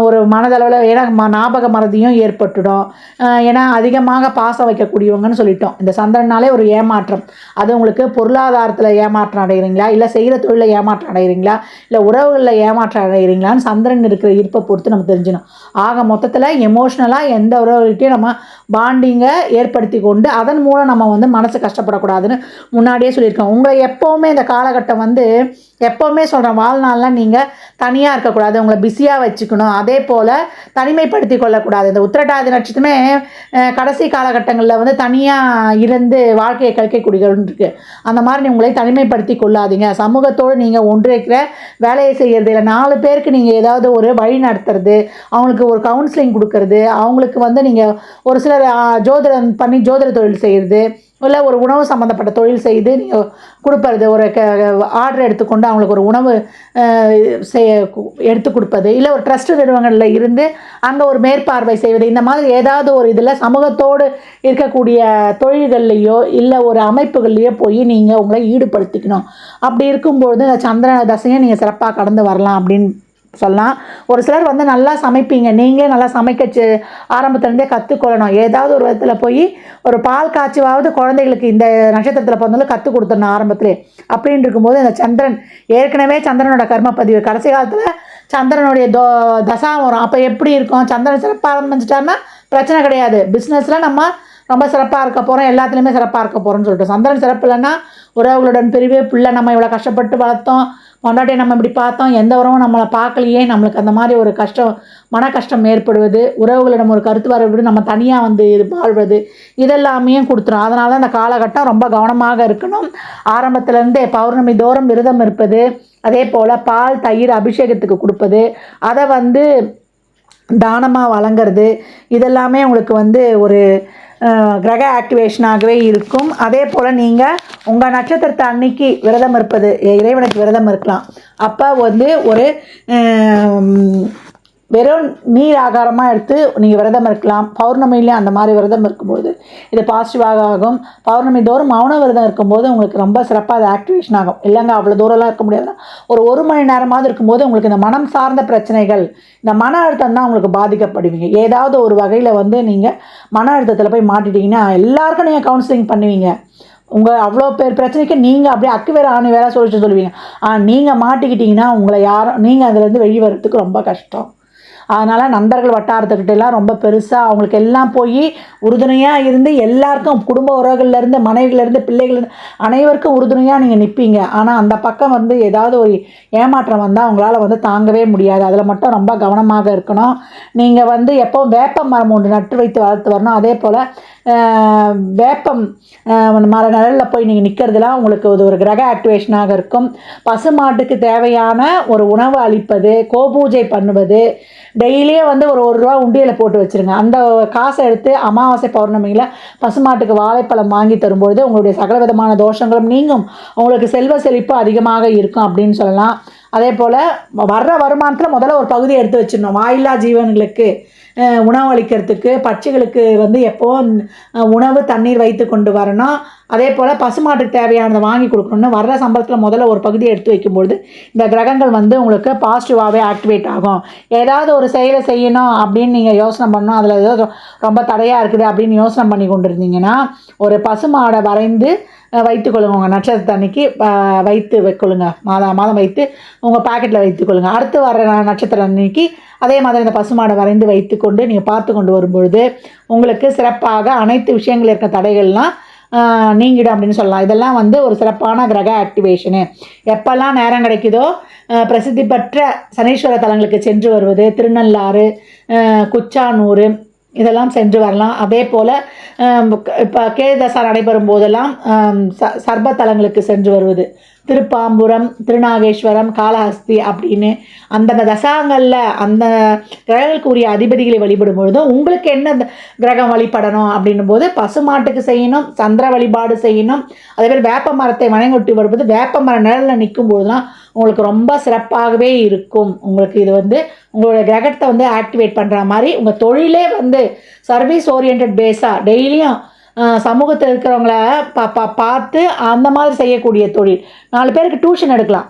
ஒரு மனதளவில் ஏன்னா ஞாபக மறதியும் ஏற்பட்டுடும். ஏன்னா அதிகமாக பாசம் வைக்கக்கூடியவங்கன்னு சொல்லிட்டோம். இந்த சந்திரனாலே ஒரு ஏமாற்றம், அது உங்களுக்கு பொருளாதாரத்தில் ஏமாற்றம் அடைகிறீங்களா, இல்லை செய்கிற தொழிலில் ஏமாற்றம் அடைகிறீங்களா, இல்லை உறவுகளில் ஏமாற்றம் அடைகிறீங்களான்னு சந்திரன் இருக்கிற இருப்பை பொறுத்து நம்ம தெரிஞ்சிடும். ஆக மொத்தத்தில் எமோஷ்னலாக எந்த உறவுகிட்டையும் நம்ம பாண்டிங்கை ஏற்படுத்தி கொண்டு அதன் மூலம் நம்ம வந்து மனசு கஷ்டப்படக்கூடாதுன்னு முன்னாடியே சொல்லியிருக்கோம். உங்களை எப்போவுமே இந்த காலகட்டம் வந்து எப்போவுமே சொல்கிறேன், வாழ்நாளில் நீங்கள் தனியாக இருக்கக்கூடாது, உங்களை பிஸியாக வச்சுக்கணும். அதே போல் தனிமைப்படுத்தி கொள்ளக்கூடாது. இந்த உத்திரட்டாதி நட்சத்திரமே கடைசி காலகட்டங்களில் வந்து தனியாக இருந்து வாழ்க்கையை கழிக்கக்கூடியவர்கள் இருக்குது. அந்த மாதிரி உங்களை தனிமைப்படுத்தி கொள்ளாதீங்க. சமூகத்தோடு நீங்கள் ஒன்றிணைக்கிற வேலையை செய்கிறது, இல்லை 4 பேருக்கு நீங்கள் ஏதாவது ஒரு வழி நடத்துறது, அவங்களுக்கு ஒரு கவுன்சிலிங் கொடுக்கறது, அவங்களுக்கு வந்து நீங்கள் ஒரு சிலர் ஜோதிடம் பண்ணி ஜோதிட தொழில் செய்கிறது, இல்லை ஒரு உணவு சம்மந்தப்பட்ட தொழில் செய்து நீங்கள் கொடுப்பது, ஒரு ஆர்டர் எடுத்துக்கொண்டு அவங்களுக்கு ஒரு உணவு எடுத்து கொடுப்பது, இல்லை ஒரு ட்ரஸ்ட் நிறுவனங்களில் இருந்து அங்கே ஒரு மேற்பார்வை செய்வது, இந்த மாதிரி ஏதாவது ஒரு இதில் சமூகத்தோடு இருக்கக்கூடிய தொழில்கள்லையோ இல்லை ஒரு அமைப்புகள்லையோ போய் நீங்கள் உங்களை ஈடுபடுத்திக்கணும். அப்படி இருக்கும்பொழுது இந்த சந்திர தசையை நீங்கள் சிறப்பாக கடந்து வரலாம் அப்படின்னு சொல்லலாம். ஒரு சிலர் வந்து நல்லா சமைப்பீங்க, நீங்களே நல்லா சமைக்க ஆரம்பத்துலேருந்தே கற்றுக்கொள்ளணும். ஏதாவது ஒரு விதத்தில் போய் ஒரு பால் காய்ச்சுவாவது குழந்தைகளுக்கு இந்த நட்சத்திரத்தில் பிறந்தாலும் கற்றுக் கொடுத்துடணும் ஆரம்பத்திலே. அப்படின்னு இருக்கும்போது இந்த சந்திரன் ஏற்கனவே சந்திரனோட கர்ம பதிவு கடைசி காலத்தில் சந்திரனுடைய தசா வரும். அப்போ எப்படி இருக்கும்? சந்திரன் சிறப்பாக ஆரம்பிச்சிட்டாருன்னா பிரச்சனை கிடையாது. பிஸ்னஸில் நம்ம ரொம்ப சிறப்பாக இருக்க போகிறோம், எல்லாத்துலேயுமே சிறப்பாக இருக்க போகிறோம்னு சொல்லிட்டு. சந்திரன் சிறப்பு இல்லைன்னா உறவுகளுடன் பிரிவு, பிள்ளை நம்ம இவ்வளோ கஷ்டப்பட்டு வளர்த்தோம், பொண்டாட்டியை நம்ம இப்படி பார்த்தோம், எந்த உறவும் நம்மளை பார்க்கலையே, நம்மளுக்கு அந்த மாதிரி ஒரு கஷ்டம், மன கஷ்டம் ஏற்படுவது, உறவுகளிடம் ஒரு கருத்து வரவிடு, நம்ம தனியாக வந்து வாழ்வது, இதெல்லாமே கொடுத்துரும். அதனால தான் இந்த காலகட்டம் ரொம்ப கவனமாக இருக்கணும். ஆரம்பத்துலேருந்தே பௌர்ணமி தோறும் விரதம் இருப்பது, அதே போல் பால் தயிர் அபிஷேகத்துக்கு கொடுப்பது, அதை வந்து தானமாக வழங்குறது, இதெல்லாமே உங்களுக்கு வந்து ஒரு கிரக ஆக்டிவேஷனாகவே இருக்கும். அதே போல் நீங்கள் உங்கள் நட்சத்திரத்தை அன்னைக்கு விரதம் இருப்பது, இறைவனுக்கு விரதம் இருக்கலாம். அப்போ வந்து ஒரு வெறும் நீர் ஆகாரமாக எடுத்து நீங்கள் விரதம் இருக்கலாம். பௌர்ணமியிலே அந்த மாதிரி விரதம் இருக்கும்போது இது பாசிட்டிவாக ஆகும். பௌர்ணமி தோறும் மௌன விரதம் இருக்கும்போது உங்களுக்கு ரொம்ப சிறப்பாக அது ஆக்டிவேஷன் ஆகும். இல்லைங்க அவ்வளோ தூரம்லாம் இருக்க முடியாதுன்னா ஒரு மணி நேரமாவது இருக்கும்போது உங்களுக்கு இந்த மனம் சார்ந்த பிரச்சனைகள், இந்த மன அழுத்தம் தான் உங்களுக்கு பாதிக்கப்படுவீங்க. ஏதாவது ஒரு வகையில் வந்து நீங்கள் மன அழுத்தத்தில் போய் மாட்டிட்டீங்கன்னா எல்லாருக்கும் நீங்கள் கவுன்சிலிங் பண்ணுவீங்க. உங்கள் அவ்வளோ பேர் பிரச்சனைக்கு நீங்கள் அப்படியே அக்கு வேறு ஆணி வேறு சொல்லுவீங்க. நீங்கள் மாட்டிக்கிட்டிங்கன்னா உங்களை யாரும் நீங்கள் அதுலேருந்து வெளியே வர்றதுக்கு ரொம்ப கஷ்டம். அதனால் நண்பர்கள் வட்டாரத்துக்கிட்டலாம் ரொம்ப பெருசாக அவங்களுக்கு எல்லாம் போய் உறுதுணையாக இருந்து எல்லாருக்கும் குடும்ப உறவுகள்லேருந்து மனைவிலேருந்து பிள்ளைகள்லேருந்து அனைவருக்கும் உறுதுணையாக நீங்கள் நிற்பீங்க. ஆனால் அந்த பக்கம் வந்து ஏதாவது ஒரு ஏமாற்றம் வந்தால் அவங்களால வந்து தாங்கவே முடியாது. அதில் மட்டும் ரொம்ப கவனமாக இருக்கணும். நீங்கள் வந்து எப்போவும் வேப்ப மரம் ஒன்று நட்டு வைத்து வளர்த்து வரணும். அதே போல் வேப்பம் மர நிழலில் போய் நீங்கள் நிற்கிறதுலாம் உங்களுக்கு ஒரு கிரக ஆக்டிவேஷனாக இருக்கும். பசுமாட்டுக்கு தேவையான ஒரு உணவு அளிப்பது, கோபூஜை பண்ணுவது, டெய்லியே வந்து ஒரு ரூபா உண்டியலை போட்டு வச்சுருங்க. அந்த காசை எடுத்து அமாவாசை பௌர்ணமியில் பசுமாட்டுக்கு வாழைப்பழம் வாங்கி தரும்பொழுது உங்களுடைய சகல விதமான தோஷங்களும் நீங்கும், உங்களுக்கு செல்வ செழிப்பு அதிகமாக இருக்கும் அப்படின்னு சொல்லலாம். அதே போல் வர்ற வருமானத்தில் முதல்ல ஒரு பகுதியை எடுத்து வச்சிடணும். வாயில்லா ஜீவன்களுக்கு உணவு அளிக்கிறதுக்கு, பட்சிகளுக்கு வந்து எப்போவும் உணவு தண்ணீர் வைத்து கொண்டு வரணும். அதே போல் பசுமாட்டுக்கு தேவையானதை வாங்கி கொடுக்கணும்னு வர்ற சம்பளத்தில் முதல்ல ஒரு பகுதியை எடுத்து வைக்கும்பொழுது இந்த கிரகங்கள் வந்து உங்களுக்கு பாசிட்டிவாகவே ஆக்டிவேட் ஆகும். ஏதாவது ஒரு செயலை செய்யணும் அப்படின்னு நீங்கள் யோசனை பண்ணணும், அதில் ஏதோ ரொம்ப தடையாக இருக்குது அப்படின்னு யோசனை பண்ணி கொண்டு இருந்தீங்கன்னா ஒரு பசுமாடை வரைந்து வைத்துக்கொள்ளுங்க. உங்கள் நட்சத்திரத்தை அன்னைக்கு வைத்து வைக்கொள்ளுங்க. மாதம் வைத்து உங்கள் பாக்கெட்டில் வைத்துக்கொள்ளுங்க. அடுத்து வர நட்சத்திரம் அன்னைக்கு அதே மாதிரி இந்த பசுமாடை வரைந்து வைத்துக்கொண்டு நீங்கள் பார்த்து கொண்டு வரும்பொழுது உங்களுக்கு சிறப்பாக அனைத்து விஷயங்கள் இருக்க தடைகள்லாம் நீங்கிடும் அப்படின்னு சொல்லலாம். இதெல்லாம் வந்து ஒரு சிறப்பான கிரக ஆக்டிவேஷனு. எப்போல்லாம் நேரம் கிடைக்குதோ பிரசித்தி பெற்ற சனீஸ்வர தலங்களுக்கு சென்று வருவது, திருநள்ளாறு, குச்சானூர் இதெல்லாம் சென்று வரலாம். அதே போல் இப்போ கேதுதசா நடைபெறும் போதெல்லாம் சர்பத்தலங்களுக்கு சென்று வருவது, திருப்பாம்புரம், திருநாகேஸ்வரம், காளஹஸ்தி அப்படின்னு அந்தந்த தசாங்களில் அந்த கிரகங்களுக்கு உரிய அதிபதிகளை வழிபடும் பொழுதும் உங்களுக்கு என்ன கிரகம் வழிபடணும் அப்படின்னும் போது பசுமாட்டுக்கு செய்யணும், சந்திர வழிபாடு செய்யணும். அதேபோல் வேப்ப மரத்தை வணங்கொட்டி வரும்போது வேப்ப மர நிழலில் நிற்கும் பொழுதுலாம் உங்களுக்கு ரொம்ப சிறப்பாகவே இருக்கும். உங்களுக்கு இது வந்து உங்களோட கிரகத்தை வந்து ஆக்டிவேட் பண்ணுற மாதிரி உங்கள் தொழிலே வந்து சர்வீஸ் ஓரியன்ட் பேஸாக டெய்லியும் சமூகத்தில் இருக்கிறவங்கள பார்த்து அந்த மாதிரி செய்யக்கூடிய தொழில். 4 பேருக்கு டியூஷன் எடுக்கலாம்.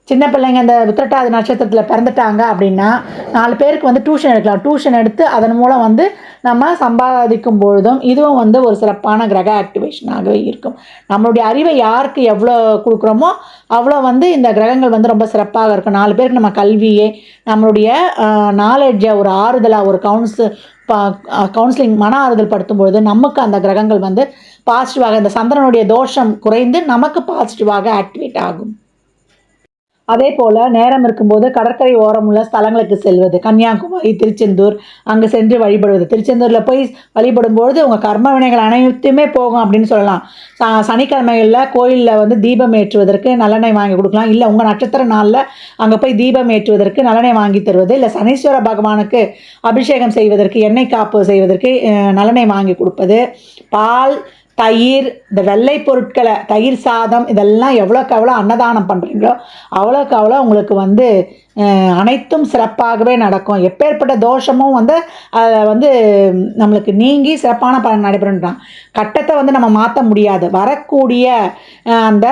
சின்ன பிள்ளைங்க இந்த உத்திரட்டாதி நட்சத்திரத்தில் பிறந்துட்டாங்க அப்படின்னா 4 பேருக்கு வந்து டியூஷன் எடுக்கலாம். டியூஷன் எடுத்து அதன் மூலம் வந்து நம்ம சம்பாதிக்கும் பொழுதும் இதுவும் வந்து ஒரு சிறப்பான கிரக ஆக்டிவேஷனாகவே இருக்கும். நம்மளுடைய அறிவை யாருக்கு எவ்வளோ கொடுக்குறோமோ அவ்வளோ வந்து இந்த கிரகங்கள் வந்து ரொம்ப சிறப்பாக இருக்கும். 4 பேருக்கு நம்ம கல்வியே, நம்மளுடைய நாலேஜை ஒரு ஆறுதலாக ஒரு கவுன்சிலிங் மன ஆறுதல் படுத்தும் பொழுது நமக்கு அந்த கிரகங்கள் வந்து பாசிட்டிவாக இந்த சந்திரனுடைய தோஷம் குறைந்து நமக்கு பாசிட்டிவாக ஆக்டிவேட் ஆகும். அதே போல் நேரம் இருக்கும்போது கடற்கரை ஓரம் உள்ள ஸ்தலங்களுக்கு செல்வது, கன்னியாகுமரி, திருச்செந்தூர் அங்கே சென்று வழிபடுவது. திருச்செந்தூரில் போய் வழிபடும்பொழுது உங்கள் கர்ம வினைகள் அனைத்துமே போகும் அப்படின்னு சொல்லலாம். சனிக்கிழமைகளில் கோயிலில் வந்து தீபம் ஏற்றுவதற்கு நல்லெண்ணெய் வாங்கி கொடுக்கலாம். இல்லை உங்கள் நட்சத்திர நாளில் அங்கே போய் தீபம் ஏற்றுவதற்கு நல்லெண்ணெய் வாங்கி தருவது, இல்லை சனீஸ்வர பகவானுக்கு அபிஷேகம் செய்வதற்கு, எண்ணெய் காப்பு செய்வதற்கு நல்லெண்ணெய் வாங்கி கொடுப்பது, பால் தயிர், இந்த வெள்ளை பொருட்களை, தயிர் சாதம் இதெல்லாம் எவ்வளோக்கு எவ்வளோ அன்னதானம் பண்ணுறீங்களோ அவ்வளோக்கு அவ்வளோ உங்களுக்கு வந்து அனைத்தும் சிறப்பாகவே நடக்கும். எப்பேற்பட்ட தோஷமும் வந்து அதை வந்து நம்மளுக்கு நீங்கி சிறப்பான பலன் நடைபெறுன்றான். கட்டத்தை வந்து நம்ம மாற்ற முடியாது. வரக்கூடிய அந்த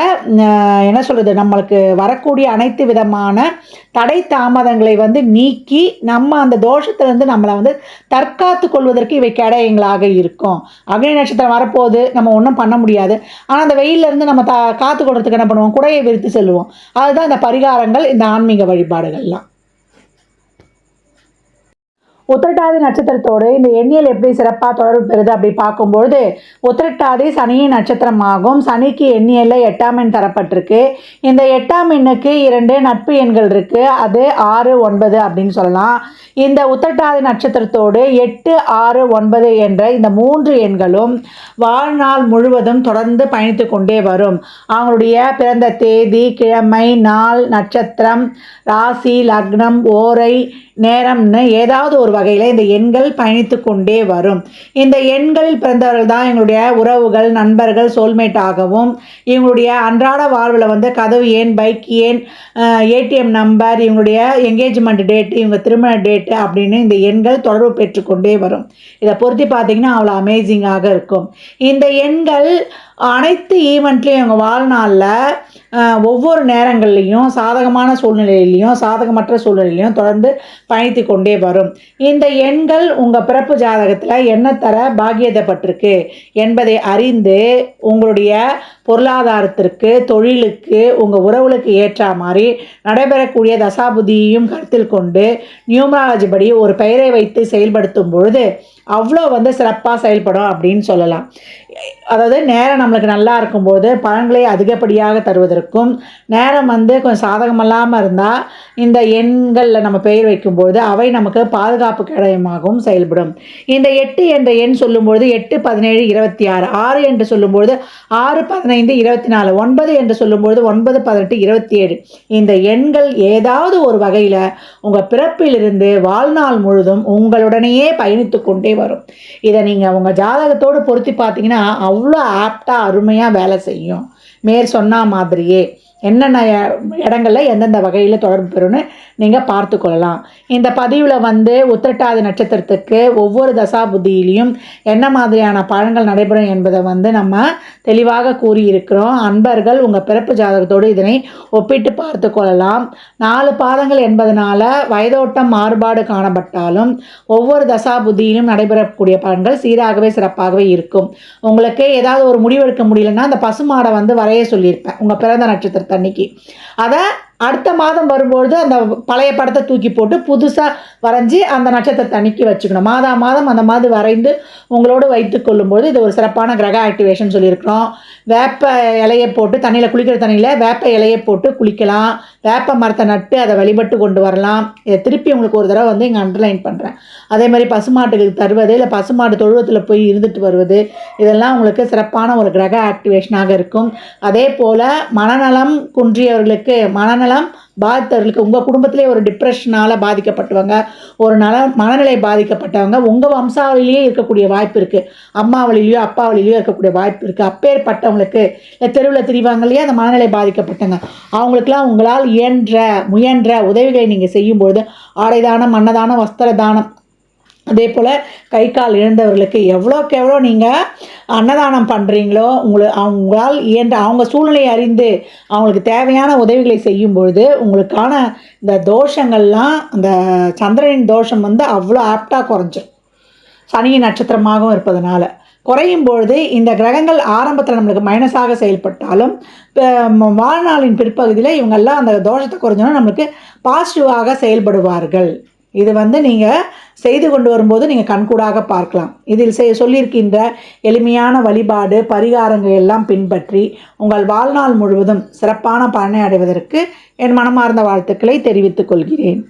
என்ன சொல்கிறது, நம்மளுக்கு வரக்கூடிய அனைத்து விதமான தடை தாமதங்களை வந்து நீக்கி நம்ம அந்த தோஷத்திலேருந்து நம்மளை வந்து தற்காத்து கொள்வதற்கு இவை கேடயங்களாக இருக்கும். அக்னி நட்சத்திரம் வரப்போகுது, நம்ம ஒன்றும் பண்ண முடியாது. ஆனால் அந்த வெயிலிருந்து நம்ம காத்து கொள்றதுக்கு என்ன பண்ணுவோம், குடையை விரித்து செல்லுவோம். அதுதான் இந்த பரிகாரங்கள், இந்த ஆன்மீக வழிபாடுகள்லாம். உத்திரட்டாதி நட்சத்திரத்தோடு இந்த எண்ணியல் எப்படி சிறப்பாக தொடர்பு பெறுது அப்படி பார்க்கும்பொழுது, உத்திரட்டாதி சனியின் நட்சத்திரமாகும். சனிக்கு எண்ணியலில் 8ஆம் எண் தரப்பட்டிருக்கு. இந்த 8ஆம் எண்ணுக்கு 2 நட்பு எண்கள் இருக்குது. அது 6, 9 அப்படின்னு சொல்லலாம். இந்த உத்திரட்டாதி நட்சத்திரத்தோடு 8, 6, 9 என்ற இந்த 3 எண்களும் வாழ்நாள் முழுவதும் தொடர்ந்து பயணித்து கொண்டே வரும். அவங்களுடைய பிறந்த தேதி, கிழமை, நாள், நட்சத்திரம், ராசி, லக்னம், ஓரை, நேரம்னு ஏதாவது ஒரு வகையில் இந்த எண்கள் பயணித்து கொண்டே வரும். இந்த எண்களில் பிறந்தவர்கள் தான் எங்களுடைய உறவுகள், நண்பர்கள், சோல்மேட் ஆகவும், இவங்களுடைய அன்றாட வாழ்வில் வந்து கதவு எண், பைக் எண், ஏடிஎம் நம்பர், இவங்களுடைய என்கேஜ்மெண்ட் டேட்டு, இவங்க திருமண டேட்டு அப்படின்னு இந்த எண்கள் தொடர்பு பெற்றுக்கொண்டே வரும். இதை பொருத்தி பார்த்தீங்கன்னா அவ்வளோ அமேசிங்காக இருக்கும். இந்த எண்கள் அனைத்து ஈவெண்ட்லேயும் இவங்க வாழ்நாளில் ஒவ்வொரு நேரங்கள்லேயும் சாதகமான சூழ்நிலையிலையும் சாதகமற்ற சூழ்நிலையிலையும் தொடர்ந்து பயணித்து கொண்டே வரும். இந்த எண்கள் உங்கள் பிறப்பு ஜாதகத்தில் என்ன தர பாக்கியதப்பட்டிருக்கு என்பதை அறிந்து உங்களுடைய பொருளாதாரத்திற்கு, தொழிலுக்கு, உங்கள் உறவுகளுக்கு ஏற்ற மாதிரி நடைபெறக்கூடிய தசாபுதியையும் கருத்தில் கொண்டு நியூமராலஜி படி ஒரு பெயரை வைத்து செயல்படுத்தும் பொழுது அவ்வளோ வந்து சிறப்பாக செயல்படும் அப்படின்னு சொல்லலாம். அதாவது நேரம் நம்மளுக்கு நல்லா இருக்கும்போது பலன்களை அதிகப்படியாக தருவதற்கும், நேரம் வந்து கொஞ்சம் சாதகமில்லாமல் இருந்தால் இந்த எண்களில் நம்ம பெயர் வைக்கும்போது அவை நமக்கு பாதுகாப்பு கேடயமாகவும் செயல்படும். இந்த 8 என்ற எண் சொல்லும்பொழுது 8, 17, 26, 6 என்று சொல்லும்பொழுது 6, 15, 24, 9 என்று சொல்லும்பொழுது 9, 18, 27 இந்த எண்கள் ஏதாவது ஒரு வகையில் உங்கள் பிறப்பிலிருந்து வாழ்நாள் முழுதும் உங்களுடனேயே பயணித்து கொண்டே வரும். இதை நீங்கள் உங்கள் ஜாதகத்தோடு பொருத்தி பார்த்தீங்கன்னா அவ்வளோ ஆப்டாக அருமையாக வேலை செய்யும். மேற் சொன்ன மாதிரியே என்னென்ன இடங்களில் எந்தெந்த வகையில் தொடர்பு பெறும்னு நீங்கள் பார்த்து கொள்ளலாம். இந்த பதிவில் வந்து உத்திரட்டாதி நட்சத்திரத்துக்கு ஒவ்வொரு தசாபுத்தியிலையும் என்ன மாதிரியான பலன்கள் நடைபெறும் என்பதை வந்து நம்ம தெளிவாக கூறியிருக்கிறோம். அன்பர்கள் உங்கள் பிறப்பு ஜாதகத்தோடு இதனை ஒப்பிட்டு பார்த்து கொள்ளலாம். 4 பாதங்கள் என்பதனால வயதோட்டம் மாறுபாடு காணப்பட்டாலும் ஒவ்வொரு தசாபுத்தியிலும் நடைபெறக்கூடிய பலன்கள் சீராகவே சிறப்பாகவே இருக்கும். உங்களுக்கு ஏதாவது ஒரு முடிவெடுக்க முடியலன்னா அந்த பசுமாடை வந்து வரைய சொல்லியிருப்பேன் உங்கள் பிறந்த நட்சத்திரத்தை அன்னைக்கு. அதை அடுத்த மாதம் வரும்பொழுது அந்த பழைய படத்தை தூக்கி போட்டு புதுசாக வரைஞ்சி அந்த நட்சத்திரத்தை அன்னைக்கு வச்சுக்கணும். மாதம் அந்த மாதிரி வரைந்து உங்களோடு வைத்து கொள்ளும்போது இது ஒரு சிறப்பான கிரக ஆக்டிவேஷன் சொல்லியிருக்கிறோம். வேப்ப இலையை போட்டு தண்ணியில் குளிக்கிற தண்ணியில் வேப்ப இலையை போட்டு குளிக்கலாம். வேப்ப மரத்தை நட்டு அதை வழிபட்டு கொண்டு வரலாம். இதை திருப்பி உங்களுக்கு ஒரு தடவை வந்து இங்கே அண்டர்லைன் பண்ணுறேன். அதே மாதிரி பசுமாட்டுக்கு தருவது, இல்லை பசுமாட்டு தொழுவத்தில் போய் இருந்துட்டு வருவது, இதெல்லாம் உங்களுக்கு சிறப்பான ஒரு கிரக ஆக்டிவேஷனாக இருக்கும். அதே போல் மனநலம் குன்றியவர்களுக்கு, மனநலம் பாதித்தவர்களுக்கு, உங்கள் குடும்பத்திலே ஒரு டிப்ரெஷனால் பாதிக்கப்பட்டவங்க, ஒரு மனநிலை பாதிக்கப்பட்டவங்க உங்கள் வம்சாவளியிலேயே இருக்கக்கூடிய வாய்ப்பு இருக்குது. அம்மா வழியிலையோ அப்பா வழியிலையோ இருக்கக்கூடிய வாய்ப்பு இருக்குது. அப்பேற்பட்டவங்களுக்கு தெருவில் திரிவாங்க இல்லையா அந்த மனநிலை பாதிக்கப்பட்டவங்க, அவங்களுக்கெல்லாம் உங்களால் முயன்ற உதவிகளை நீங்கள் செய்யும்பொழுது ஆடை தானம், அன்னதானம், வஸ்திர தானம், அதே போல் கை கால் இழந்தவர்களுக்கு எவ்வளோக்கு எவ்வளோ நீங்கள் அன்னதானம் பண்ணுறீங்களோ அவங்களால் இயன்ற அவங்க சூழ்நிலையை அறிந்து அவங்களுக்கு தேவையான உதவிகளை செய்யும் பொழுது உங்களுக்கான இந்த தோஷங்கள்லாம், அந்த சந்திரனின் தோஷம் வந்து அவ்வளோ ஆப்டாக குறைஞ்சிடும். சனியின் நட்சத்திரமாகவும் இருப்பதனால குறையும் பொழுது இந்த கிரகங்கள் ஆரம்பத்தில் நம்மளுக்கு மைனஸாக செயல்பட்டாலும் வாழ்நாளின் பிற்பகுதியில் இவங்கெல்லாம் அந்த தோஷத்தை குறைஞ்சோன்னா நம்மளுக்கு பாசிட்டிவாக செயல்படுவார்கள். இது வந்து நீங்கள் செய்து கொண்டு வரும்போது நீங்கள் கண்கூடாக பார்க்கலாம். இதில் சொல்லியிருக்கின்ற எளிமையான வழிபாடு பரிகாரங்கள் எல்லாம் பின்பற்றி உங்கள் வாழ்நாள் முழுவதும் சிறப்பான பலனை அடைவதற்கு என் மனமார்ந்த வாழ்த்துக்களை தெரிவித்துக் கொள்கிறேன்.